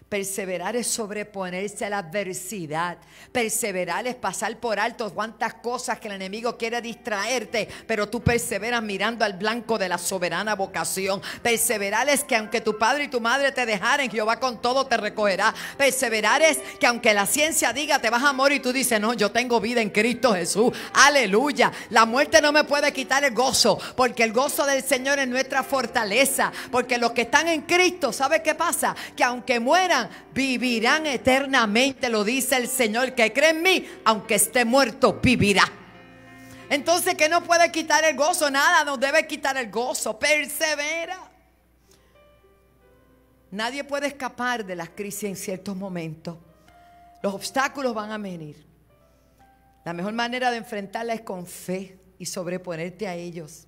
Perseverar es sobreponerse a la adversidad. Perseverar es pasar por alto cuantas cosas que el enemigo quiere distraerte, pero tú perseveras mirando al blanco de la soberana vocación. Perseverar es que aunque tu padre y tu madre te dejaren, Jehová con todo te recogerá. Perseverar es que aunque la ciencia diga te vas a morir, y tú dices no, yo tengo vida en Cristo Jesús. Aleluya. La muerte no me puede quitar el gozo, porque el gozo del Señor es nuestra fortaleza. Porque los que están en Cristo, ¿sabe qué pasa? Que aunque mueran, vivirán eternamente, lo dice el Señor. Que cree en mí, aunque esté muerto, vivirá. Entonces, ¿qué nos puede quitar el gozo? Nada nos debe quitar el gozo. Persevera. Nadie puede escapar de las crisis en ciertos momentos. Los obstáculos van a venir. La mejor manera de enfrentarla es con fe y sobreponerte a ellos.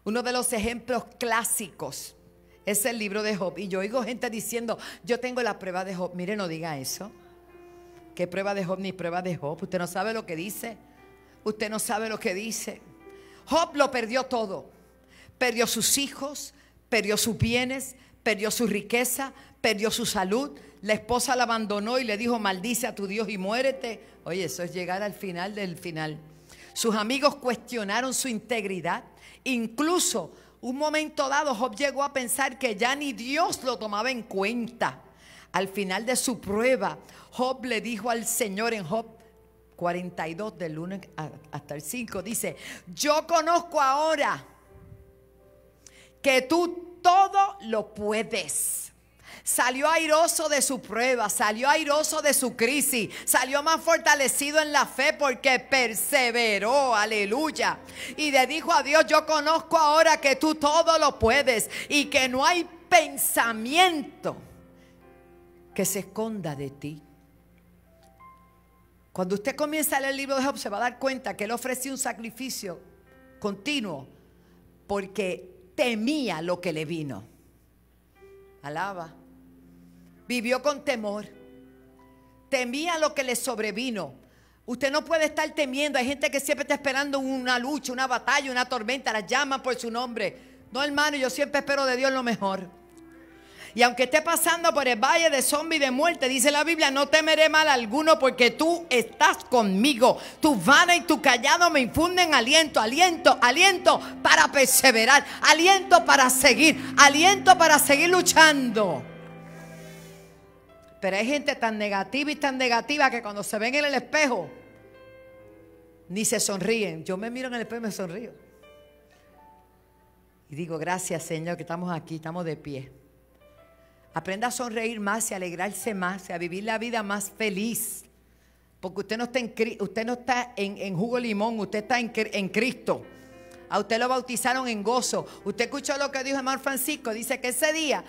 Uno de los ejemplos clásicos es el libro de Job. Y yo oigo gente diciendo, yo tengo la prueba de Job. Mire, no diga eso. ¿Qué prueba de Job ni prueba de Job? Usted no sabe lo que dice. Usted no sabe lo que dice. Job lo perdió todo. Perdió sus hijos, perdió sus bienes, perdió su riqueza, perdió su salud. La esposa la abandonó y le dijo, maldice a tu Dios y muérete. Oye, eso es llegar al final del final. Sus amigos cuestionaron su integridad. Incluso un momento dado, Job llegó a pensar que ya ni Dios lo tomaba en cuenta. Al final de su prueba, Job le dijo al Señor en Job 42, del 1 hasta el 5, dice, yo conozco ahora que tú todo lo puedes. Salió airoso de su prueba, salió airoso de su crisis, salió más fortalecido en la fe porque perseveró, aleluya. Y le dijo a Dios, yo conozco ahora que tú todo lo puedes y que no hay pensamiento que se esconda de ti. Cuando usted comienza a leer el libro de Job, se va a dar cuenta que él ofreció un sacrificio continuo porque temía lo que le vino. Alaba. Vivió con temor. Temía lo que le sobrevino. Usted no puede estar temiendo. Hay gente que siempre está esperando una lucha, una batalla, una tormenta. La llaman por su nombre. No, hermano, yo siempre espero de Dios lo mejor. Y aunque esté pasando por el valle de sombra y de muerte, dice la Biblia, no temeré mal alguno porque tú estás conmigo. Tu vara y tu callado me infunden aliento, aliento, aliento para perseverar, aliento para seguir luchando. Pero hay gente tan negativa y tan negativa que cuando se ven en el espejo ni se sonríen. Yo me miro en el espejo y me sonrío. Y digo, gracias Señor que estamos aquí, estamos de pie. Aprenda a sonreír más y a alegrarse más y a vivir la vida más feliz. Porque usted no está en jugo de limón, usted está en Cristo. A usted lo bautizaron en gozo. Usted escuchó lo que dijo hermano Francisco. Dice que ese día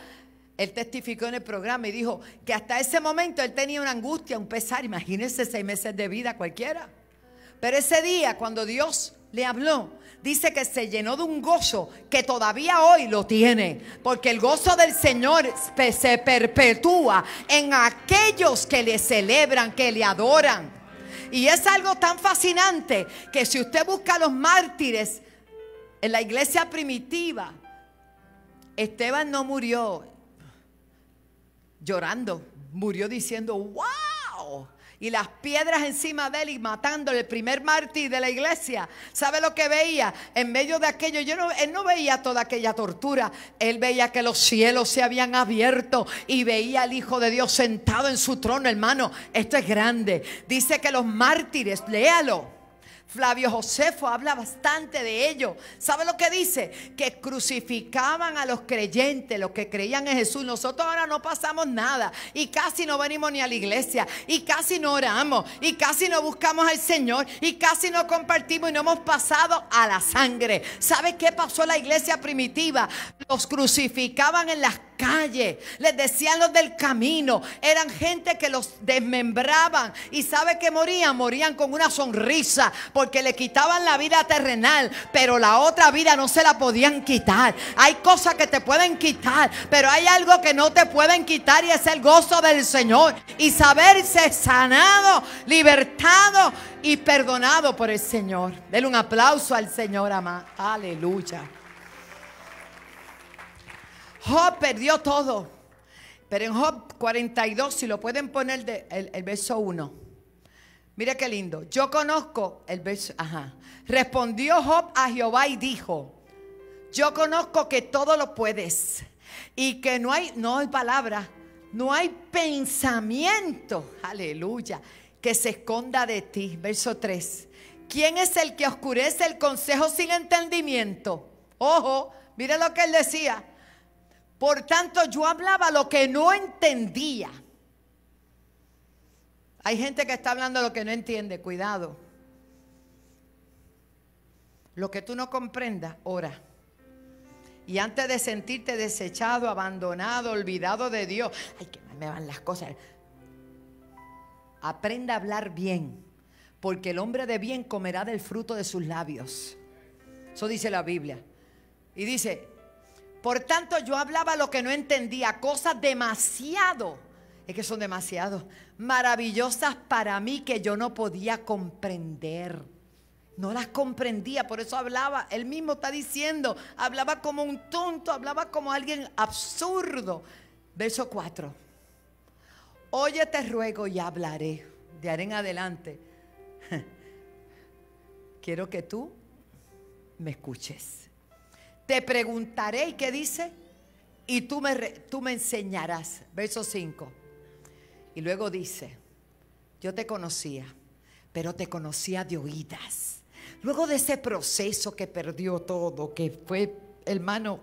él testificó en el programa y dijo que hasta ese momento él tenía una angustia, un pesar. Imagínense 6 meses de vida cualquiera. Pero ese día cuando Dios le habló, dice que se llenó de un gozo que todavía hoy lo tiene. Porque el gozo del Señor se perpetúa en aquellos que le celebran, que le adoran. Y es algo tan fascinante que si usted busca a los mártires en la iglesia primitiva, Esteban no murió llorando, murió diciendo ¡wow! Y las piedras encima de él y matándole, el primer mártir de la iglesia. ¿Sabe lo que veía? En medio de aquello, él no veía toda aquella tortura. Él veía que los cielos se habían abierto y veía al Hijo de Dios sentado en su trono. Hermano, esto es grande. Dice que los mártires, léalo. Flavio Josefo habla bastante de ello. ¿Sabe lo que dice? Que crucificaban a los creyentes, los que creían en Jesús. Nosotros ahora no pasamos nada y casi no venimos ni a la iglesia y casi no oramos y casi no buscamos al Señor y casi no compartimos y no hemos pasado a la sangre. ¿Sabe qué pasó en la iglesia primitiva? Los crucificaban en las calles, les decían los del camino, eran gente que los desmembraban y ¿sabe qué morían? Morían con una sonrisa porque le quitaban la vida terrenal, pero la otra vida no se la podían quitar. Hay cosas que te pueden quitar, pero hay algo que no te pueden quitar y es el gozo del Señor y saberse sanado, libertado y perdonado por el Señor. Denle un aplauso al Señor, amado. Aleluya. Job perdió todo, pero en Job 42, si lo pueden poner el verso 1, mire qué lindo. Yo conozco el verso, respondió Job a Jehová y dijo: yo conozco que todo lo puedes y que no hay palabra, no hay pensamiento, aleluya, que se esconda de ti. Verso 3, ¿quién es el que oscurece el consejo sin entendimiento? Ojo, mire lo que él decía. Por tanto, yo hablaba lo que no entendía. Hay gente que está hablando lo que no entiende, cuidado. Lo que tú no comprendas, ora. Y antes de sentirte desechado, abandonado, olvidado de Dios, ay, que me van las cosas. Aprenda a hablar bien, porque el hombre de bien comerá del fruto de sus labios. Eso dice la Biblia. Y dice: por tanto, yo hablaba lo que no entendía, cosas demasiado, es que son demasiado maravillosas para mí que yo no podía comprender. No las comprendía, por eso hablaba, él mismo está diciendo, hablaba como un tonto, hablaba como alguien absurdo. Verso 4. Oye, te ruego y hablaré, de ahora en adelante. Quiero que tú me escuches. Te preguntaré, ¿y qué dice? Y tú me enseñarás. Verso 5. Y luego dice: yo te conocía, pero te conocía de oídas. Luego de ese proceso que perdió todo, que fue, hermano,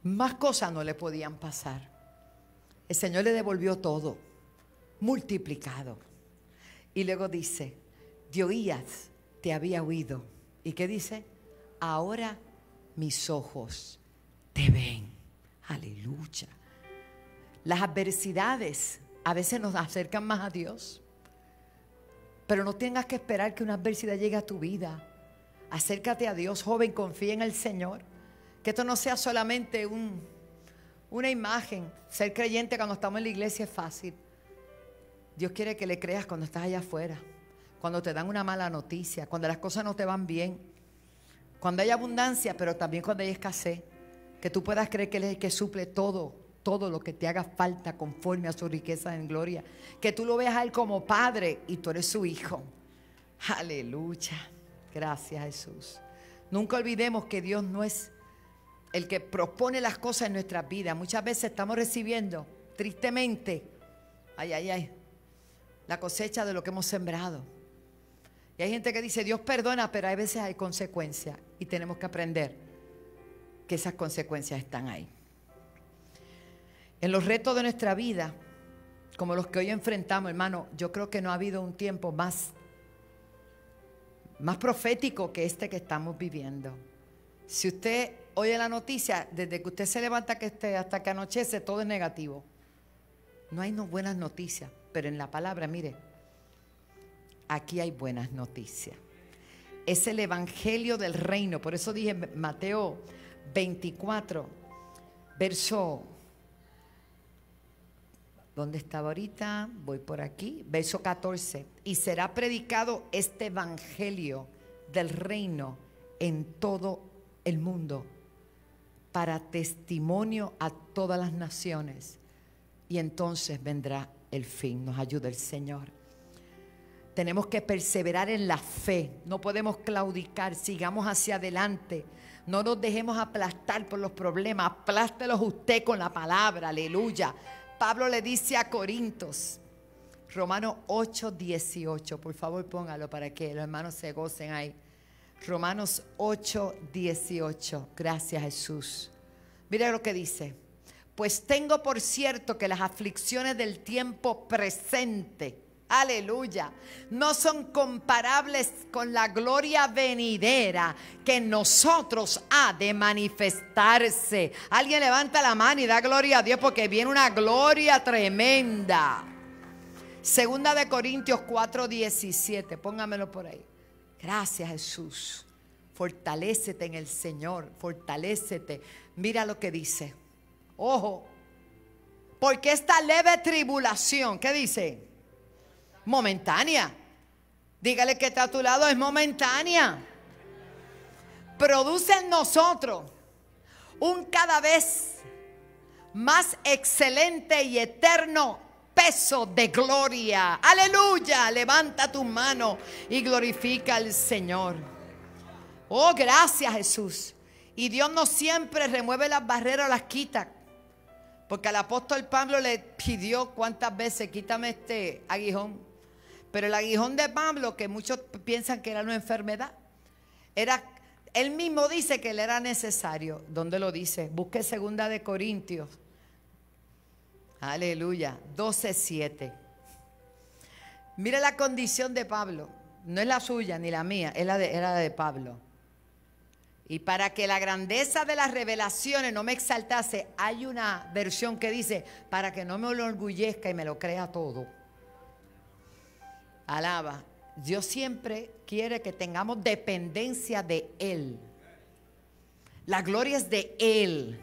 más cosas no le podían pasar. El Señor le devolvió todo, multiplicado. Y luego dice: de oídas te había oído. ¿Y qué dice? Ahora mis ojos te ven. Aleluya. Las adversidades a veces nos acercan más a Dios, pero no tengas que esperar que una adversidad llegue a tu vida. Acércate a Dios, joven, confía en el Señor. Que esto no sea solamente una imagen. Ser creyente cuando estamos en la iglesia es fácil. Dios quiere que le creas cuando estás allá afuera, cuando te dan una mala noticia, cuando las cosas no te van bien, cuando hay abundancia, pero también cuando hay escasez. Que tú puedas creer que Él es el que suple todo lo que te haga falta conforme a su riqueza en gloria. Que tú lo veas a Él como Padre y tú eres su hijo. Aleluya. Gracias, Jesús. Nunca olvidemos que Dios no es el que propone las cosas en nuestras vidas. Muchas veces estamos recibiendo, tristemente, la cosecha de lo que hemos sembrado. Y hay gente que dice: Dios perdona, pero hay veces hay consecuencias y tenemos que aprender que esas consecuencias están ahí. En los retos de nuestra vida, como los que hoy enfrentamos, hermano, yo creo que no ha habido un tiempo más profético que este que estamos viviendo. Si usted oye la noticia, desde que usted se levanta hasta que anochece, todo es negativo. No hay buenas noticias, pero en la palabra, mire, aquí hay buenas noticias. Es el evangelio del reino. Por eso dije Mateo 24, verso, ¿dónde estaba ahorita? Voy por aquí, verso 14. Y será predicado este evangelio del reino en todo el mundo para testimonio a todas las naciones. Y entonces vendrá el fin. Nos ayuda el Señor. Tenemos que perseverar en la fe. No podemos claudicar. Sigamos hacia adelante. No nos dejemos aplastar por los problemas. Aplástelos usted con la palabra. Aleluya. Pablo le dice a Corintios, Romanos 8:18. Por favor, póngalo para que los hermanos se gocen ahí. Romanos 8:18. Gracias, Jesús. Mira lo que dice. Pues tengo por cierto que las aflicciones del tiempo presente, aleluya, no son comparables con la gloria venidera que en nosotros ha de manifestarse. Alguien levanta la mano y da gloria a Dios porque viene una gloria tremenda. Segunda de Corintios 4:17, póngamelo por ahí. Gracias, Jesús. Fortalécete en el Señor, fortalécete. Mira lo que dice. Ojo, porque esta leve tribulación, ¿qué dice? Momentánea. Dígale que está a tu lado, es momentánea. Produce en nosotros un cada vez más excelente y eterno peso de gloria. Aleluya, levanta tu mano y glorifica al Señor. Oh, gracias, Jesús. Y Dios no siempre remueve las barreras, las quita. Porque al apóstol Pablo le pidió cuántas veces, quítame este aguijón. Pero el aguijón de Pablo, que muchos piensan que era una enfermedad, él mismo dice que le era necesario. ¿Dónde lo dice? Busque 2 de Corintios. Aleluya, 12:7. Mire la condición de Pablo. No es la suya ni la mía, era la de Pablo. Y para que la grandeza de las revelaciones no me exaltase, hay una versión que dice, para que no me enorgullezca y me lo crea todo. Alaba. Dios siempre quiere que tengamos dependencia de Él. La gloria es de Él.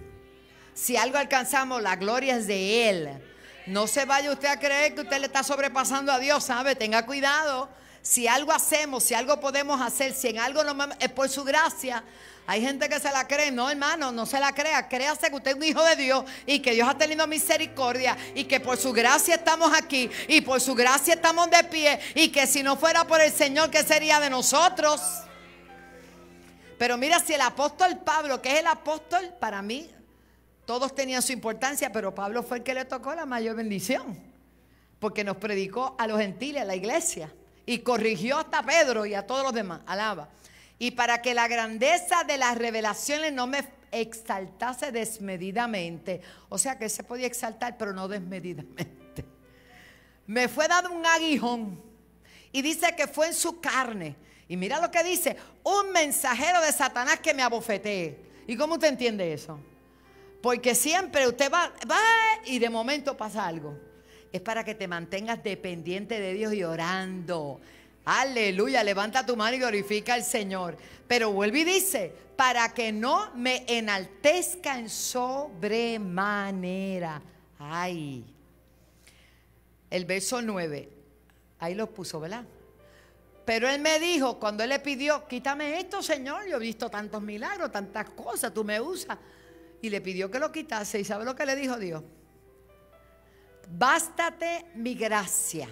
Si algo alcanzamos, la gloria es de Él. No se vaya usted a creer que usted le está sobrepasando a Dios, ¿sabe? Tenga cuidado. Si algo hacemos, si algo podemos hacer, si en algo no es por su gracia. Hay gente que se la cree. No, hermano, no se la crea. Créase que usted es un hijo de Dios y que Dios ha tenido misericordia y que por su gracia estamos aquí y por su gracia estamos de pie y que si no fuera por el Señor, ¿qué sería de nosotros? Pero mira, si el apóstol Pablo, que es el apóstol, para mí, todos tenían su importancia, pero Pablo fue el que le tocó la mayor bendición, porque nos predicó a los gentiles, a la iglesia, y corrigió hasta a Pedro y a todos los demás. Alaba. Y para que la grandeza de las revelaciones no me exaltase desmedidamente, o sea que él se podía exaltar, pero no desmedidamente, me fue dado un aguijón, y dice que fue en su carne. Y mira lo que dice, un mensajero de Satanás que me abofetee. ¿Y cómo usted entiende eso? Porque siempre usted va y de momento pasa algo. Es para que te mantengas dependiente de Dios y orando. Aleluya, levanta tu mano y glorifica al Señor. Pero vuelve y dice, para que no me enaltezca en sobremanera. Ay. El verso 9, ahí lo puso, ¿verdad? Pero él me dijo, cuando él le pidió, quítame esto, Señor, yo he visto tantos milagros, tantas cosas, tú me usas. Y le pidió que lo quitase. ¿Y sabe lo que le dijo Dios? Bástate mi gracia,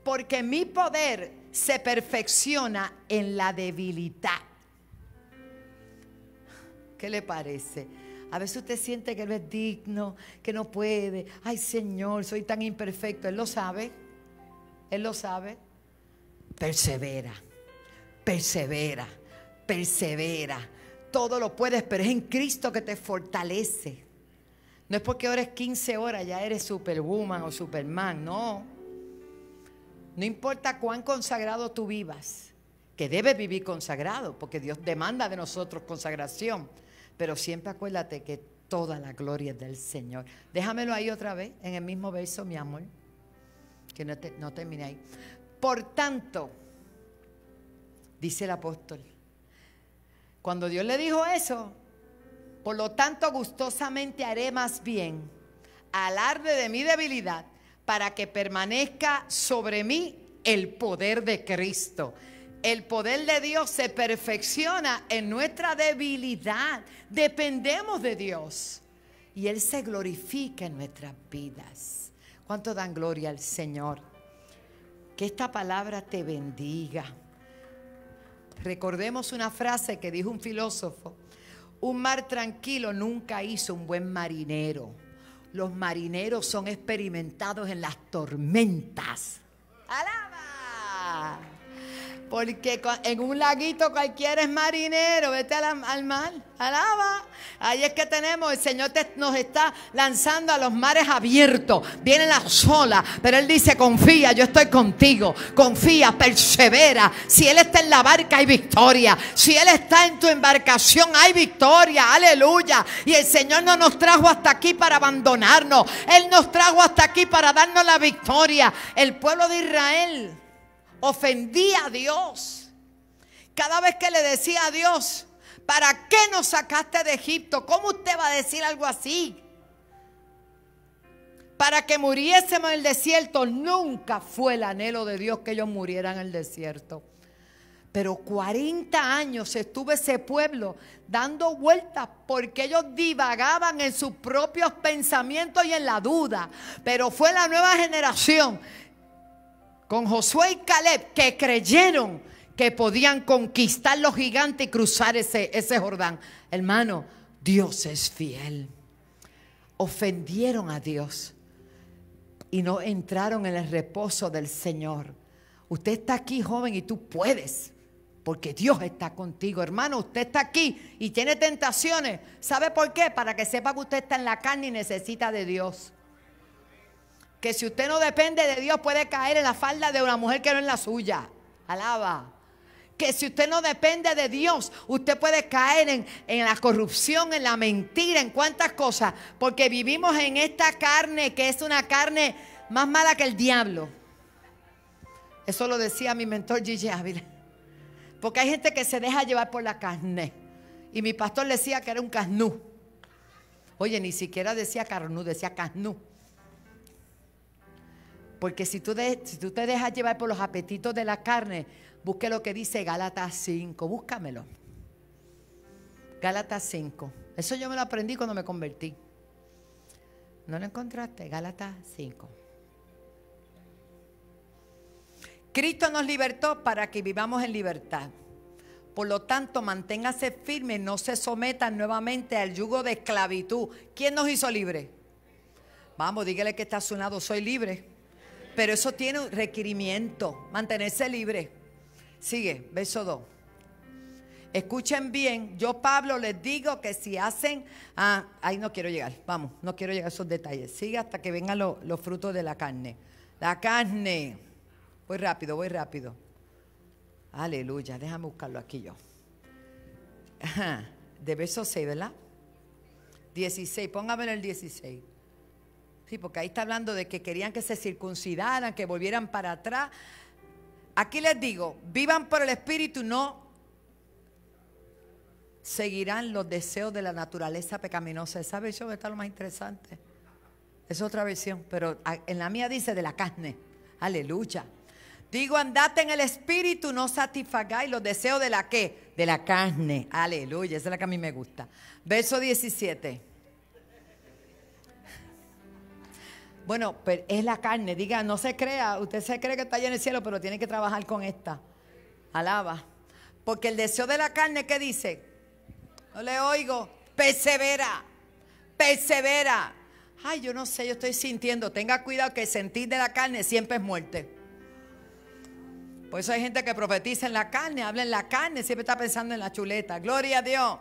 porque mi poder se perfecciona en la debilidad. ¿Qué le parece? A veces usted siente que no es digno, que no puede. Ay, Señor, soy tan imperfecto. Él lo sabe. Él lo sabe. Persevera, persevera, persevera. Todo lo puedes, pero es en Cristo que te fortalece. No es porque ores 15 horas, ya eres superwoman o superman, no. No importa cuán consagrado tú vivas, que debes vivir consagrado, porque Dios demanda de nosotros consagración. Pero siempre acuérdate que toda la gloria es del Señor. Déjamelo ahí otra vez, en el mismo verso, mi amor, que no termine ahí. Por tanto, dice el apóstol, cuando Dios le dijo eso, por lo tanto gustosamente haré más bien alarde de mi debilidad para que permanezca sobre mí el poder de Cristo. El poder de Dios se perfecciona en nuestra debilidad. Dependemos de Dios y Él se glorifica en nuestras vidas. ¿Cuánto dan gloria al Señor? Que esta palabra te bendiga. Recordemos una frase que dijo un filósofo: un mar tranquilo nunca hizo un buen marinero. Los marineros son experimentados en las tormentas. ¡Alaba! Porque en un laguito cualquiera es marinero. Vete al mar, alaba. Ahí es que tenemos, el Señor nos está lanzando a los mares abiertos. Vienen las olas, pero Él dice: confía, yo estoy contigo. Confía, persevera. Si Él está en la barca hay victoria. Si Él está en tu embarcación hay victoria. Aleluya. Y el Señor no nos trajo hasta aquí para abandonarnos. Él nos trajo hasta aquí para darnos la victoria. El pueblo de Israel ofendía a Dios. Cada vez que le decía a Dios: ¿para qué nos sacaste de Egipto? ¿Cómo usted va a decir algo así? Para que muriésemos en el desierto. Nunca fue el anhelo de Dios que ellos murieran en el desierto. Pero 40 años estuvo ese pueblo dando vueltas porque ellos divagaban en sus propios pensamientos y en la duda. Pero fue la nueva generación con Josué y Caleb que creyeron que podían conquistar los gigantes y cruzar ese Jordán. Hermano, Dios es fiel. Ofendieron a Dios y no entraron en el reposo del Señor. Usted está aquí, joven, y tú puedes, porque Dios está contigo. Hermano, usted está aquí y tiene tentaciones. ¿Sabe por qué? Para que sepa que usted está en la carne y necesita de Dios. Que si usted no depende de Dios puede caer en la falda de una mujer que no es la suya. Alaba. Que si usted no depende de Dios, usted puede caer en la corrupción, en la mentira, en cuantas cosas. Porque vivimos en esta carne que es una carne más mala que el diablo. Eso lo decía mi mentor Gigi Ávila. Porque hay gente que se deja llevar por la carne. Y mi pastor le decía que era un casnú. Oye, ni siquiera decía carnú, decía casnú. Porque si tú te dejas llevar por los apetitos de la carne, busque lo que dice Gálatas 5, búscamelo. Gálatas 5. Eso yo me lo aprendí cuando me convertí. ¿No lo encontraste? Gálatas 5. Cristo nos libertó para que vivamos en libertad. Por lo tanto, manténgase firmes, no se sometan nuevamente al yugo de esclavitud. ¿Quién nos hizo libres? Vamos, dígale que está a su lado: soy libre. Pero eso tiene un requerimiento, mantenerse libre. Sigue, verso 2. Escuchen bien, yo Pablo les digo que si hacen... ahí no quiero llegar, vamos, no quiero llegar a esos detalles. Sigue hasta que vengan los frutos de la carne. La carne. Voy rápido. Aleluya, déjame buscarlo aquí yo. Ajá, de verso 6, ¿verdad? 16, póngamelo el 16. Sí, porque ahí está hablando de que querían que se circuncidaran, que volvieran para atrás. Aquí les digo, vivan por el Espíritu, no seguirán los deseos de la naturaleza pecaminosa. Esa versión está lo más interesante. Es otra versión, pero en la mía dice de la carne. Aleluya. Digo, andate en el Espíritu, no satisfagáis los deseos de la ¿qué? De la carne. Aleluya, esa es la que a mí me gusta. Verso 17. Bueno, pero es la carne. Diga, no se crea. Usted se cree que está allá en el cielo, pero tiene que trabajar con esta. Alaba. Porque el deseo de la carne, ¿qué dice? No le oigo. Persevera. Ay, yo no sé, yo estoy sintiendo. Tenga cuidado que el sentir de la carne siempre es muerte. Por eso hay gente que profetiza en la carne, habla en la carne, siempre está pensando en la chuleta. Gloria a Dios.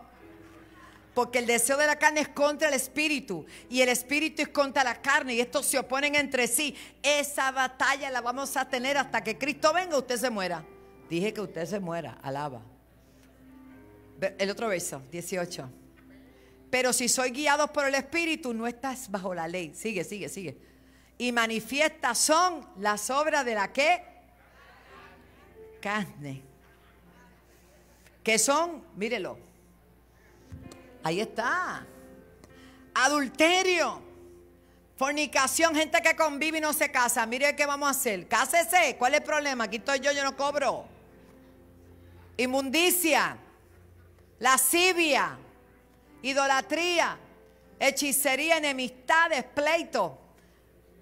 Porque el deseo de la carne es contra el espíritu y el espíritu es contra la carne y estos se oponen entre sí. Esa batalla la vamos a tener hasta que Cristo venga, usted se muera. Dije que usted se muera, alaba. El otro verso, 18. Pero si sois guiados por el espíritu, no estás bajo la ley. Sigue. Y manifiestas son las obras de la ¿qué? Carne. Que son, mírelo. Ahí está. Adulterio, fornicación, gente que convive y no se casa. Mire qué vamos a hacer. Cásese. ¿Cuál es el problema? Aquí estoy yo no cobro. Inmundicia, lascivia, idolatría, hechicería, enemistades, pleitos.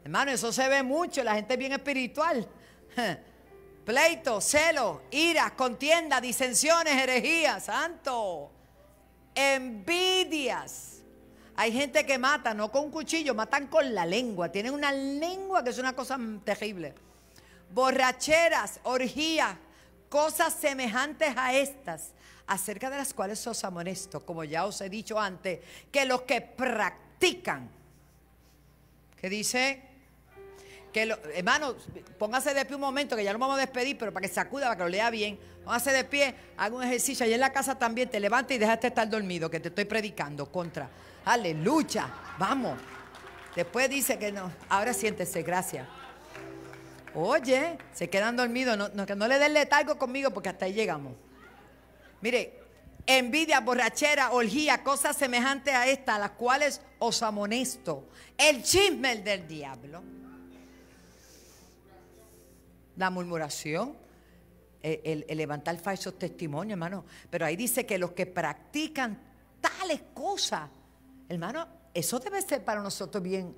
Hermano, eso se ve mucho. La gente es bien espiritual. Pleitos, celos, iras, contiendas, disensiones, herejías. Santo. Envidias. Hay gente que mata, no con un cuchillo, matan con la lengua. Tienen una lengua que es una cosa terrible. Borracheras, orgías, cosas semejantes a estas, acerca de las cuales os amonesto, como ya os he dicho antes, que los que practican, ¿qué dice? Hermano, póngase de pie un momento, que ya nos vamos a despedir, pero para que se acuda, para que lo lea bien. Póngase de pie, haga un ejercicio. Allí en la casa también, te levantas y dejaste estar dormido, que te estoy predicando contra. Aleluya, vamos. Después dice que no. Ahora siéntese, gracias. Oye, se quedan dormidos. Que no le den letargo conmigo, porque hasta ahí llegamos. Mire, envidia, borrachera, orgía, cosas semejantes a estas, a las cuales os amonesto. El chisme del diablo. La murmuración, el levantar falsos testimonios, hermano. Pero ahí dice que los que practican tales cosas, hermano, eso debe ser para nosotros bien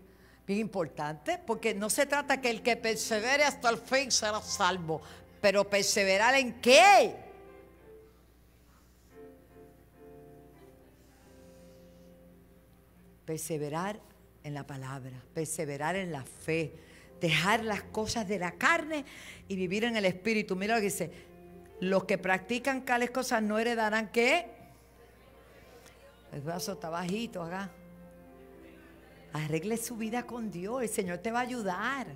importante, porque no se trata que el que persevere hasta el fin será salvo, pero perseverar ¿en qué? Perseverar en la palabra, perseverar en la fe, dejar las cosas de la carne y vivir en el espíritu. Mira lo que dice: los que practican tales cosas no heredarán ¿qué? El brazo está bajito acá. Arregle su vida con Dios, el Señor te va a ayudar.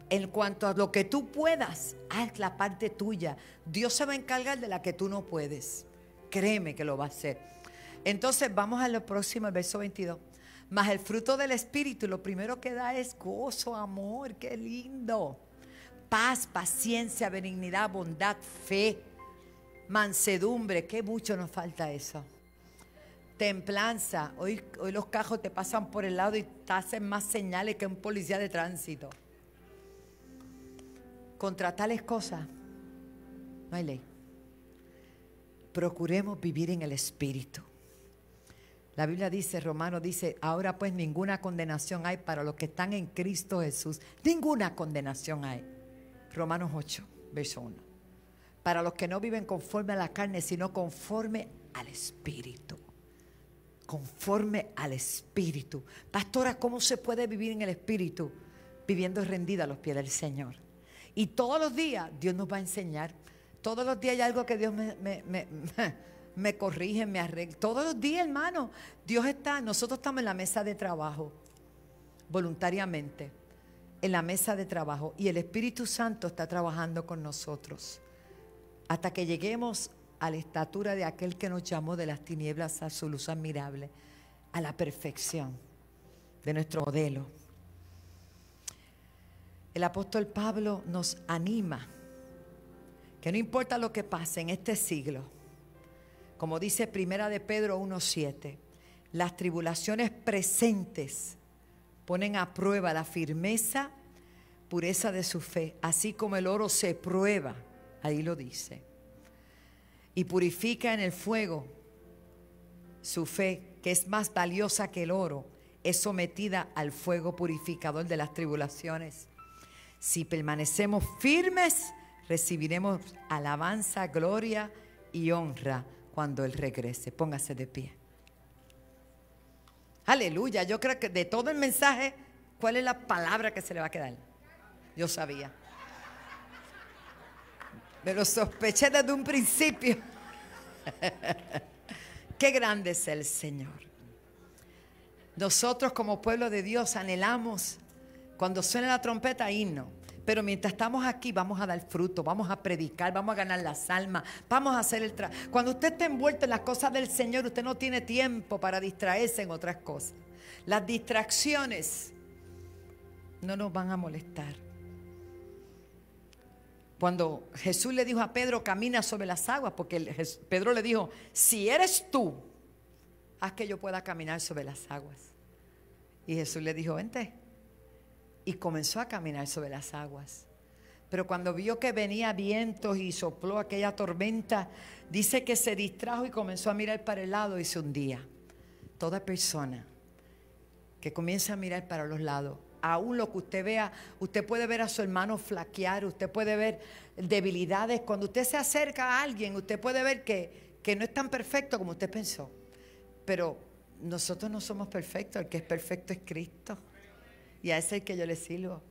En cuanto a lo que tú puedas, haz la parte tuya. Dios se va a encargar de la que tú no puedes. Créeme que lo va a hacer. Entonces vamos a lo próximo, el verso 22. Mas el fruto del Espíritu, lo primero que da es gozo, amor, qué lindo. Paz, paciencia, benignidad, bondad, fe, mansedumbre, qué mucho nos falta eso. Templanza, hoy los cajos te pasan por el lado y te hacen más señales que un policía de tránsito. Contra tales cosas no hay ley. Procuremos vivir en el Espíritu. La Biblia dice, Romanos dice, ahora pues ninguna condenación hay para los que están en Cristo Jesús. Ninguna condenación hay. Romanos 8, verso 1. Para los que no viven conforme a la carne, sino conforme al Espíritu. Conforme al Espíritu. Pastora, ¿cómo se puede vivir en el Espíritu? Viviendo rendida a los pies del Señor. Y todos los días Dios nos va a enseñar. Todos los días hay algo que Dios me corrige, me arregla. Todos los días, hermano, Dios está, nosotros estamos en la mesa de trabajo, voluntariamente, en la mesa de trabajo, y el Espíritu Santo está trabajando con nosotros, hasta que lleguemos a la estatura de aquel que nos llamó de las tinieblas a su luz admirable, a la perfección de nuestro modelo. El apóstol Pablo nos anima, que no importa lo que pase en este siglo, como dice Primera de Pedro 1:7, las tribulaciones presentes ponen a prueba la firmeza, pureza de su fe, así como el oro se prueba, ahí lo dice, y purifica en el fuego su fe, que es más valiosa que el oro, es sometida al fuego purificador de las tribulaciones. Si permanecemos firmes, recibiremos alabanza, gloria y honra cuando Él regrese. Póngase de pie. Aleluya. Yo creo que de todo el mensaje, ¿cuál es la palabra que se le va a quedar? Yo sabía. Pero sospeché desde un principio qué grande es el Señor. Nosotros como pueblo de Dios anhelamos cuando suena la trompeta himno. Pero mientras estamos aquí vamos a dar fruto, vamos a predicar, vamos a ganar las almas, vamos a hacer el trabajo. Cuando usted está envuelto en las cosas del Señor, usted no tiene tiempo para distraerse en otras cosas. Las distracciones no nos van a molestar. Cuando Jesús le dijo a Pedro, camina sobre las aguas, porque Pedro le dijo, si eres tú, haz que yo pueda caminar sobre las aguas. Y Jesús le dijo, vente. Y comenzó a caminar sobre las aguas. Pero cuando vio que venía vientos y sopló aquella tormenta, dice que se distrajo y comenzó a mirar para el lado y se hundía. Toda persona que comienza a mirar para los lados, aún lo que usted vea, usted puede ver a su hermano flaquear, usted puede ver debilidades. Cuando usted se acerca a alguien, usted puede ver que no es tan perfecto como usted pensó. Pero nosotros no somos perfectos, el que es perfecto es Cristo. Y a ese es el que yo le sirvo.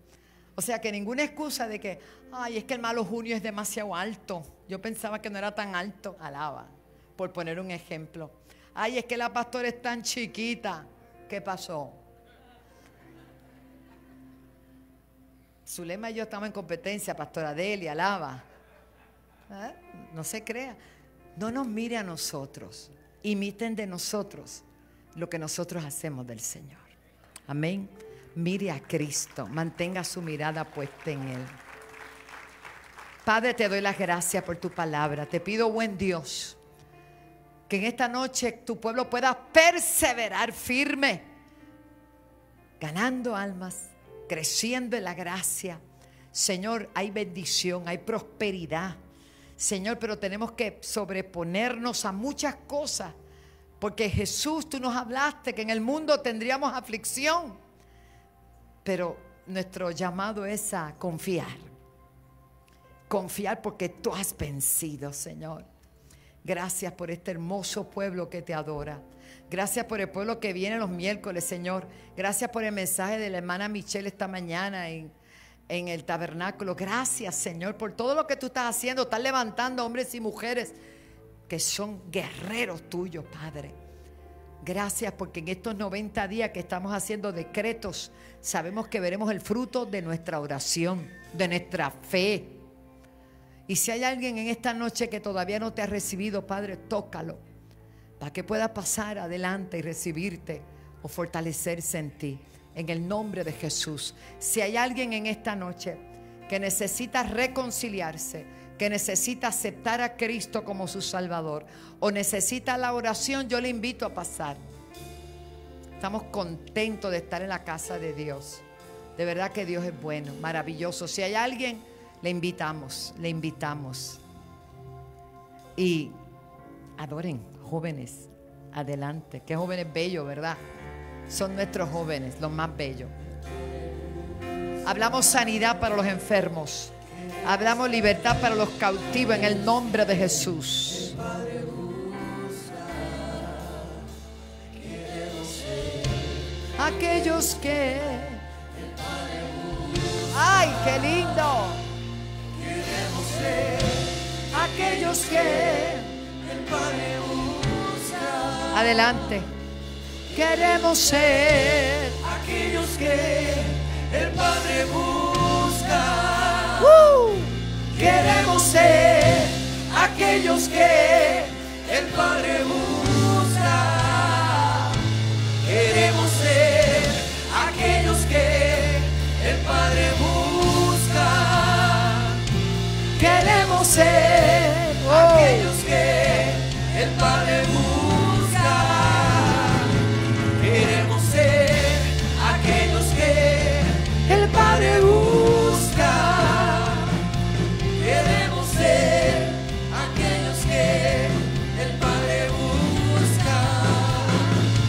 O sea que ninguna excusa de que, ay, es que el malo Junio es demasiado alto. Yo pensaba que no era tan alto. Alaba, por poner un ejemplo. Ay, es que la pastora es tan chiquita. ¿Qué pasó? Zulema y yo estamos en competencia, pastora Delia, alaba. No se crea. No nos mire a nosotros. Imiten de nosotros lo que nosotros hacemos del Señor. Amén. Mire a Cristo, mantenga su mirada puesta en Él. Padre, te doy las gracias por tu palabra. Te pido, buen Dios, que en esta noche tu pueblo pueda perseverar firme, ganando almas, creciendo en la gracia. Señor, hay bendición, hay prosperidad. Señor, pero tenemos que sobreponernos a muchas cosas, porque Jesús, tú nos hablaste que en el mundo tendríamos aflicción. Pero nuestro llamado es a confiar. Confiar porque tú has vencido, Señor. Gracias por este hermoso pueblo que te adora. Gracias por el pueblo que viene los miércoles, Señor. Gracias por el mensaje de la hermana Michelle esta mañana en el tabernáculo. Gracias, Señor, por todo lo que tú estás haciendo. Estás levantando hombres y mujeres que son guerreros tuyos, Padre. Gracias porque en estos 90 días que estamos haciendo decretos, sabemos que veremos el fruto de nuestra oración, de nuestra fe. Y si hay alguien en esta noche que todavía no te ha recibido, Padre, tócalo, para que pueda pasar adelante y recibirte o fortalecerse en ti. En el nombre de Jesús. Si hay alguien en esta noche que necesita reconciliarse, que necesita aceptar a Cristo como su Salvador o necesita la oración, yo le invito a pasar. Estamos contentos de estar en la casa de Dios. De verdad que Dios es bueno, maravilloso. Si hay alguien, le invitamos, le invitamos. Y adoren, jóvenes, adelante. Qué jóvenes bellos, ¿verdad? Son nuestros jóvenes, los más bellos. Hablamos sanidad para los enfermos. Hablamos libertad para los cautivos en el nombre de Jesús. Aquellos que... ¡Ay, qué lindo! Aquellos que... Adelante. Queremos ser aquellos que el Padre busca. Queremos ser Aquellos que el Padre busca. Queremos ser aquellos que el Padre busca. Queremos ser Aquellos que el Padre busca. Queremos ser aquellos que el Padre busca. Queremos ser aquellos que el Padre busca.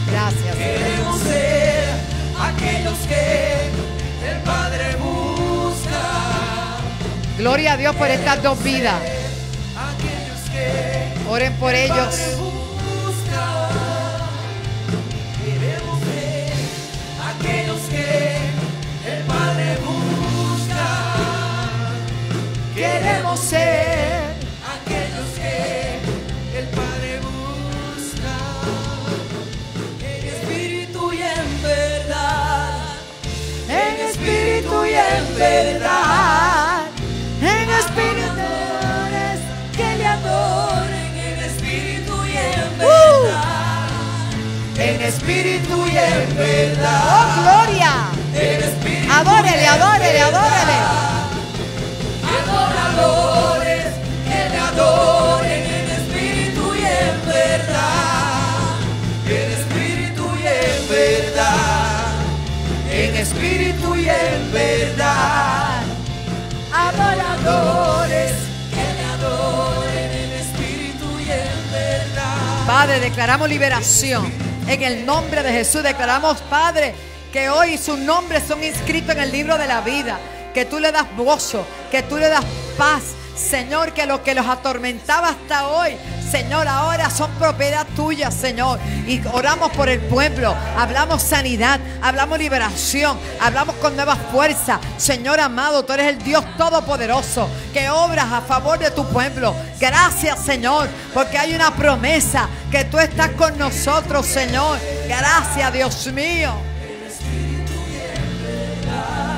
Gracias. Queremos ser aquellos que el Padre busca. Gloria a Dios por estas dos vidas. Aquellos que Oren por ellos. Padre busca. Queremos ser aquellos que el Padre busca. Queremos ser aquellos que el Padre busca. en verdad. En espíritu. Que le adoren en espíritu y en verdad. En espíritu y en verdad. ¡Oh, gloria! En espíritu Adórele, adórele, adórele. Adoradores que le adoren en espíritu y en verdad. En espíritu y en verdad. En espíritu y en verdad. Adoradores que le adoren en espíritu y en verdad. Padre, declaramos liberación. En el nombre de Jesús declaramos, Padre, que hoy sus nombres son inscritos en el libro de la vida. Que tú le das gozo, que tú le das paz. Señor, que lo que los atormentaba hasta hoy, Señor, ahora son propiedad tuya, Señor. Y oramos por el pueblo, hablamos sanidad, hablamos liberación, hablamos con nueva fuerza. Señor amado, tú eres el Dios todopoderoso que obras a favor de tu pueblo. Gracias, Señor, porque hay una promesa que tú estás con nosotros, Señor. Gracias, Dios mío.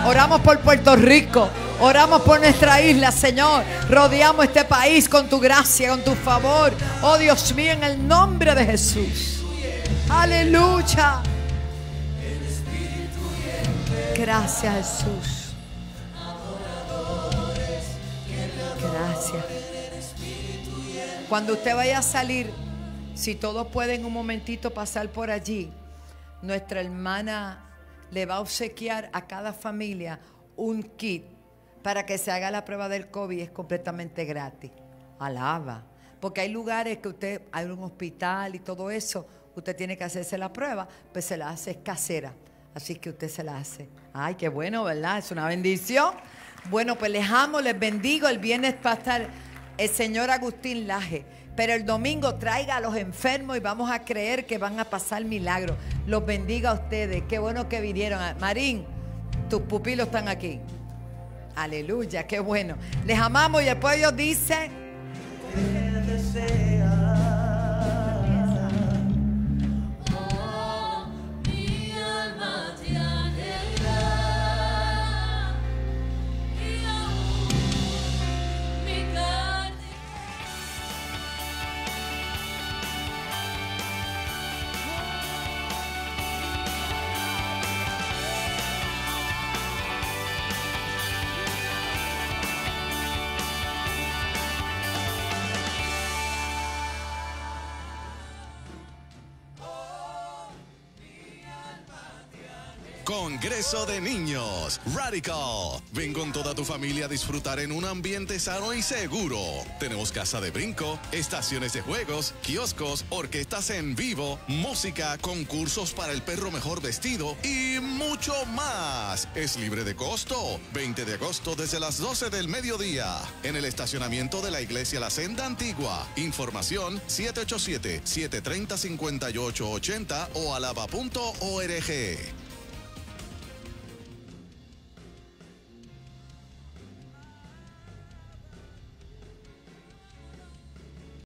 Oramos por Puerto Rico. Oramos por nuestra isla, Señor. Rodeamos este país con tu gracia, con tu favor. Oh Dios mío, en el nombre de Jesús. Aleluya. Gracias, Jesús. Gracias. Cuando usted vaya a salir, si todos pueden un momentito pasar por allí, nuestra hermana le va a obsequiar a cada familia un kit para que se haga la prueba del COVID. Es completamente gratis. Alaba. Porque hay lugares que usted, hay un hospital y todo eso, usted tiene que hacerse la prueba, pues se la hace casera. Así que usted se la hace. Ay, qué bueno, ¿verdad? Es una bendición. Bueno, pues les amo, les bendigo. El viernes va a estar el señor Agustín Laje. Pero el domingo traiga a los enfermos y vamos a creer que van a pasar milagros. Los bendiga a ustedes. Qué bueno que vinieron. Marín, tus pupilos están aquí. Aleluya, qué bueno. Les amamos y después Dios dice... Mi alma te anhela y aún mi carne. Congreso de Niños Radical. Ven con toda tu familia a disfrutar en un ambiente sano y seguro. Tenemos casa de brinco, estaciones de juegos, kioscos, orquestas en vivo, música, concursos para el perro mejor vestido y mucho más. Es libre de costo. 20 de agosto desde las 12 del mediodía en el estacionamiento de la iglesia La Senda Antigua. Información 787-730-5880 o alaba.org.